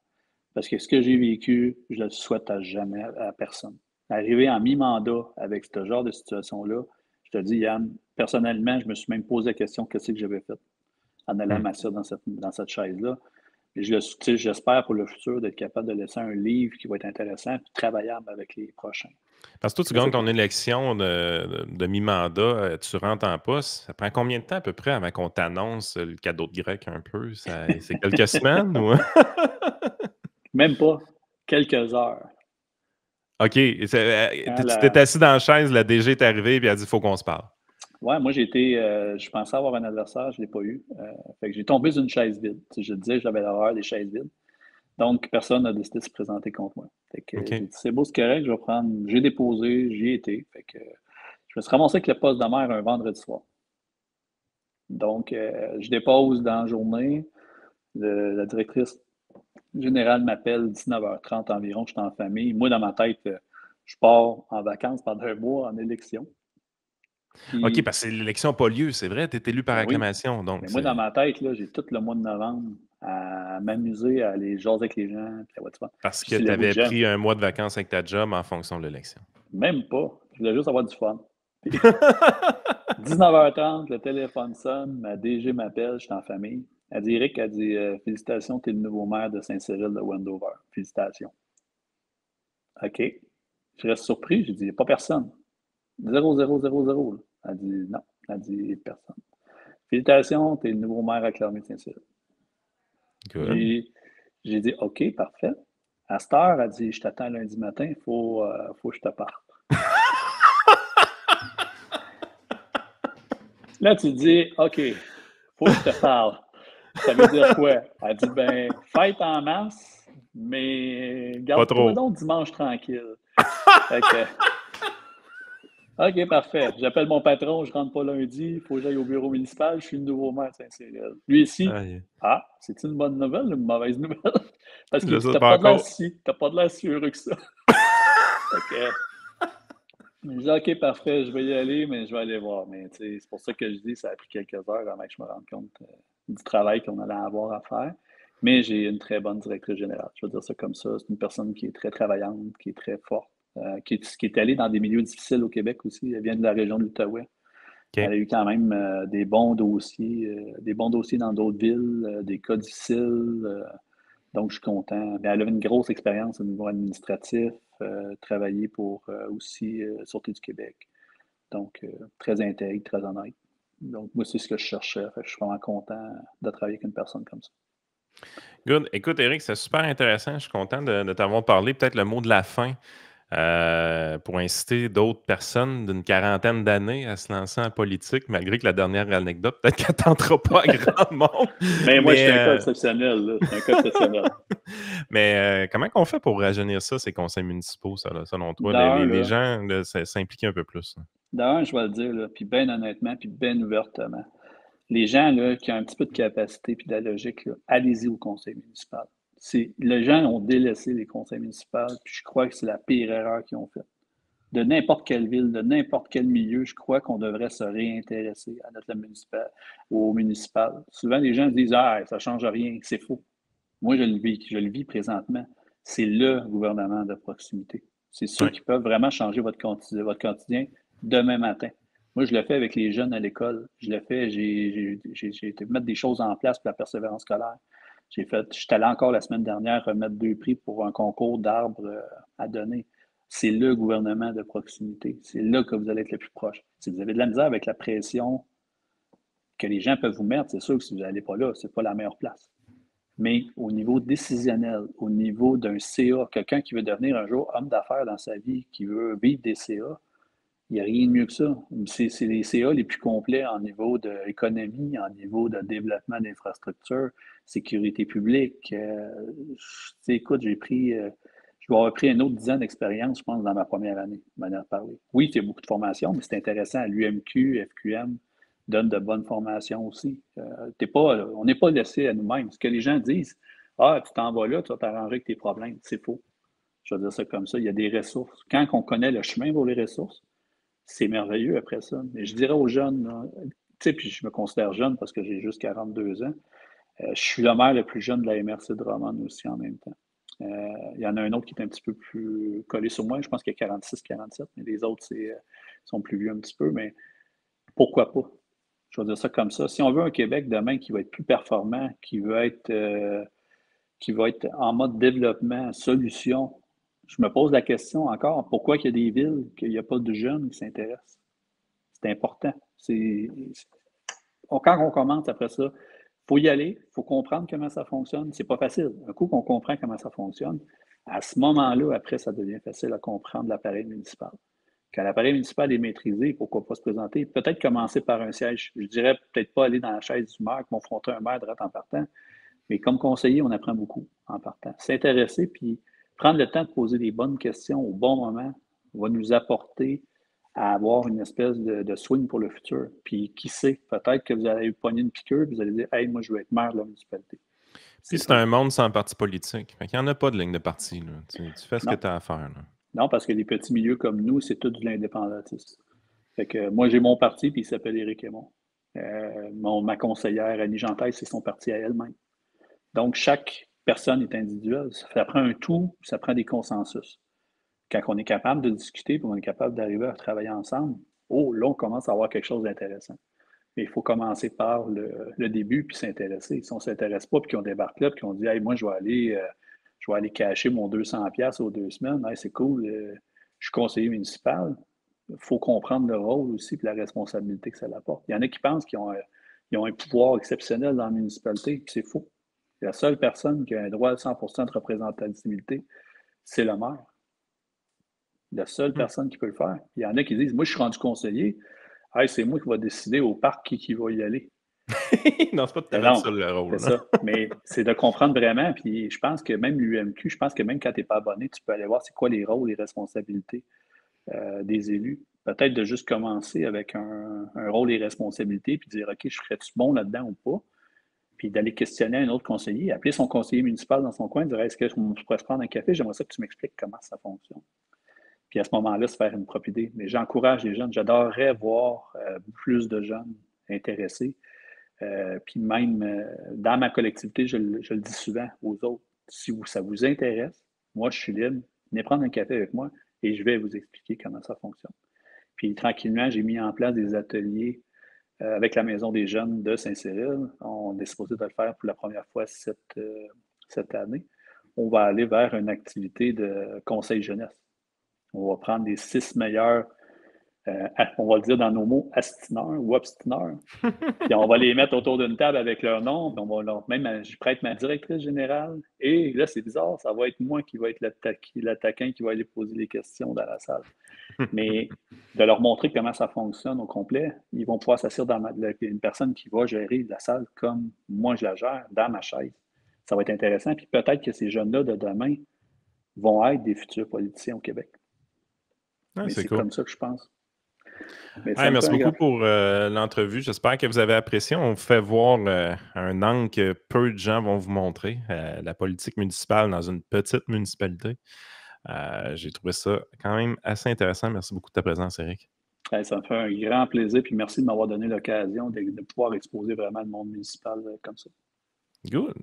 Parce que ce que j'ai vécu, je le souhaite à jamais à personne. Arriver en mi-mandat avec ce genre de situation-là, je te dis, Yann, personnellement, je me suis même posé la question qu'est-ce que j'avais fait en allant m'asseoir dans cette chaise-là. J'espère pour le futur d'être capable de laisser un livre qui va être intéressant et travaillable avec les prochains. Parce que toi, tu gagnes ton élection de mi-mandat, tu rentres en poste. Ça prend combien de temps à peu près avant qu'on t'annonce le cadeau de grec un peu? C'est quelques semaines ou? Même pas. Quelques heures. OK. Tu t'es assis dans la chaise, la DG est arrivée et elle a dit il faut qu'on se parle. Ouais, moi je pensais avoir un adversaire, je ne l'ai pas eu. Fait que j'ai tombé sur une chaise vide. Je disais que j'avais l'horreur des chaises vides. Donc, personne n'a décidé de se présenter contre moi. Fait que j'ai dit, c'est beau, c'est correct, je vais prendre. J'ai déposé, j'y ai été. Fait que je me suis ramassé avec le poste de maire un vendredi soir. Donc, je dépose dans la journée. La directrice générale m'appelle 19h30 environ, je suis en famille. Moi, dans ma tête, je pars en vacances pendant un mois en élection. Puis, OK, parce que l'élection n'a pas lieu, c'est vrai, tu es élu par acclamation. Oui. Donc mais moi, dans ma tête, là, j'ai tout le mois de novembre à m'amuser, à aller jaser avec les gens. Parce que tu avais pris un mois de vacances avec ta job en fonction de l'élection. Même pas. Je voulais juste avoir du fun. 19h30, le téléphone sonne, ma DG m'appelle, je suis en famille. Elle dit, Eric, elle dit, félicitations, tu es le nouveau maire de Saint-Cyril de Wendover. Félicitations. OK. Je reste surpris, j'ai dit, il n'y a pas personne. 0, 0, 0, 0. Elle dit, non. Elle dit, personne. Félicitations, tu es le nouveau maire acclamé de Saint-Cyril. J'ai dit, OK, parfait. À cette heure, elle dit, je t'attends lundi matin, il faut que je te parle. Là, tu dis, OK, faut que je te parle. Ça veut dire quoi? Elle dit, ben, fête en masse, mais garde-toi donc dimanche tranquille. OK, parfait. J'appelle mon patron, je rentre pas lundi, il faut que j'aille au bureau municipal, je suis le nouveau maire de Saint-Cyril. Lui ici, c'est une bonne nouvelle ou une mauvaise nouvelle? Parce que t'as pas de l'air si heureux que ça. Je dis, OK, parfait, je vais y aller, mais je vais aller voir. Mais c'est pour ça que je dis, ça a pris quelques heures avant que je me rende compte du travail qu'on allait avoir à faire. Mais j'ai une très bonne directrice générale. Je vais dire ça comme ça. C'est une personne qui est très travaillante, qui est très forte, qui est allée dans des milieux difficiles au Québec aussi. Elle vient de la région de l'Outaouais. Okay. Elle a eu quand même des bons dossiers dans d'autres villes, des cas difficiles. Donc, je suis content. Mais elle a une grosse expérience au niveau administratif, travaillé pour aussi Sûreté du Québec. Donc, très intègre, très honnête. Donc, moi, c'est ce que je cherchais. Fait que je suis vraiment content de travailler avec une personne comme ça. Good. Écoute, Eric, c'est super intéressant. Je suis content de t'avoir parlé. Peut-être le mot de la fin pour inciter d'autres personnes d'une quarantaine d'années à se lancer en politique, malgré que la dernière anecdote, peut-être qu'elle ne tentera pas à grand monde. Mais moi, je suis un cas exceptionnel. Là. Je suis un cas exceptionnel. Mais comment on fait pour rajeunir ça, ces conseils municipaux, selon toi? Les gens s'impliquer un peu plus. D'un, je vais le dire, là, puis bien honnêtement, puis bien ouvertement. Les gens là, qui ont un petit peu de capacité et de la logique, là, allez-y au conseil municipal. Les gens ont délaissé les conseils municipaux, puis je crois que c'est la pire erreur qu'ils ont faite. de n'importe quelle ville, de n'importe quel milieu, je crois qu'on devrait se réintéresser à notre au municipal. Souvent, les gens disent « Ah, ça ne change rien », c'est faux. Moi, je le vis présentement. C'est le gouvernement de proximité. C'est ceux qui peuvent vraiment changer votre quotidien demain matin. Moi, je le fais avec les jeunes à l'école. Je le fais, j'ai été mettre des choses en place pour la persévérance scolaire. Je suis allé encore la semaine dernière remettre 2 prix pour un concours d'arbres à donner. C'est le gouvernement de proximité. C'est là que vous allez être le plus proche. Si vous avez de la misère avec la pression que les gens peuvent vous mettre, c'est sûr que si vous n'allez pas là, ce n'est pas la meilleure place. Mais au niveau décisionnel, au niveau d'un CA, quelqu'un qui veut devenir un jour homme d'affaires dans sa vie, qui veut vivre des CA, il n'y a rien de mieux que ça. C'est les CA les plus complets en niveau d'économie, en niveau de développement d'infrastructures, sécurité publique. Écoute, je dois avoir pris un autre 10 ans d'expérience, je pense, dans ma première année, de manière de parler. Oui, c'est beaucoup de formation, mais c'est intéressant. L'UMQ, FQM donne de bonnes formations aussi. On n'est pas laissé à nous-mêmes. Ce que les gens disent, « Ah, tu t'en vas là, tu vas t'arranger avec tes problèmes », c'est faux. Je vais dire ça comme ça. Il y a des ressources. Quand on connaît le chemin pour les ressources, c'est merveilleux après ça. Mais je dirais aux jeunes, tu sais, puis je me considère jeune parce que j'ai juste 42 ans, je suis le maire le plus jeune de la MRC de Drummond aussi en même temps. Il y en a un autre qui est un petit peu plus collé sur moi, je pense qu'il y a 46, 47, mais les autres sont plus vieux un petit peu, mais pourquoi pas? Je vais dire ça comme ça. Si on veut un Québec demain qui va être plus performant, qui va être en mode développement, solution, je me pose la question encore, pourquoi il y a des villes qu'il n'y a pas de jeunes qui s'intéressent? C'est important. Quand on commence après ça, il faut y aller, il faut comprendre comment ça fonctionne. C'est pas facile. Un coup qu'on comprend comment ça fonctionne, à ce moment-là, après, ça devient facile à comprendre l'appareil municipal. Quand l'appareil municipal est maîtrisé, pourquoi pas se présenter? Peut-être commencer par un siège. Je dirais peut-être pas aller dans la chaise du maire, confronter un maire droit en partant, mais comme conseiller, on apprend beaucoup en partant. S'intéresser, puis prendre le temps de poser des bonnes questions au bon moment va nous apporter à avoir une espèce de swing pour le futur. Puis qui sait, peut-être que vous allez pogner une piqûre, puis vous allez dire « Hey, moi, je veux être maire de la municipalité ». Puis c'est un monde sans parti politique. Il n'y en a pas de ligne de parti. Là. Tu fais ce que tu as à faire. Là. Non, parce que les petits milieux comme nous, c'est tout de l'indépendantisme. Fait que moi, j'ai mon parti, puis il s'appelle Éric Aymon. Ma conseillère, Annie Gentez, c'est son parti à elle-même. Donc, chaque personne est individuelle. Ça prend un tout, ça prend des consensus. Quand on est capable de discuter, puis on est capable d'arriver à travailler ensemble, là, on commence à avoir quelque chose d'intéressant. Mais il faut commencer par le début, puis s'intéresser. Si on ne s'intéresse pas, puis qu'on débarque là, puis qu'on dit « Hey, moi, je vais aller cacher mon 200$ aux 2 semaines. Hey, c'est cool, je suis conseiller municipal. » Il faut comprendre le rôle aussi et la responsabilité que ça apporte. Il y en a qui pensent qu'ils ont un pouvoir exceptionnel dans la municipalité, puis c'est faux. La seule personne qui a un droit à 100% de représentativité, c'est le maire. La seule personne qui peut le faire. Il y en a qui disent « Moi, je suis rendu conseiller. Hey, c'est moi qui vais décider au parc qui va y aller. » Non, c'est pas tout à fait ça le rôle. C'est ça. Mais c'est de comprendre vraiment. Puis je pense que même l'UMQ, je pense que même quand tu n'es pas abonné, tu peux aller voir c'est quoi les rôles, les responsabilités des élus. Peut-être de juste commencer avec un rôle et responsabilités, puis dire OK, je ferais-tu bon là-dedans ou pas? Puis d'aller questionner un autre conseiller, appeler son conseiller municipal dans son coin, dire est-ce que je pourrais se prendre un café? J'aimerais ça que tu m'expliques comment ça fonctionne. Puis à ce moment-là, se faire une propre idée. Mais j'encourage les jeunes. J'adorerais voir plus de jeunes intéressés. Puis même dans ma collectivité, je le dis souvent aux autres, si ça vous intéresse, moi je suis libre, venez prendre un café avec moi et je vais vous expliquer comment ça fonctionne. Puis tranquillement, j'ai mis en place des ateliers avec la Maison des jeunes de Saint-Cyril. On est supposé de le faire pour la première fois cette année. On va aller vers une activité de conseil jeunesse. On va prendre les 6 meilleurs on va le dire dans nos mots, astineurs ou abstineurs. Puis on va les mettre autour d'une table avec leur nom. Puis on va même, je prête ma directrice générale. Et là, c'est bizarre, ça va être moi qui va être l'attaquant qui va aller poser les questions dans la salle. Mais de leur montrer comment ça fonctionne au complet, ils vont pouvoir s'assurer dans une personne qui va gérer la salle comme moi je la gère, dans ma chaise. Ça va être intéressant. Puis peut-être que ces jeunes-là de demain vont être des futurs politiciens au Québec. Mais c'est cool. Comme ça que je pense. Merci beaucoup pour l'entrevue. J'espère que vous avez apprécié. On vous fait voir un angle que peu de gens vont vous montrer, la politique municipale dans une petite municipalité. J'ai trouvé ça quand même assez intéressant. Merci beaucoup de ta présence, Eric. Ça me fait un grand plaisir, puis merci de m'avoir donné l'occasion de pouvoir exposer vraiment le monde municipal comme ça. Good.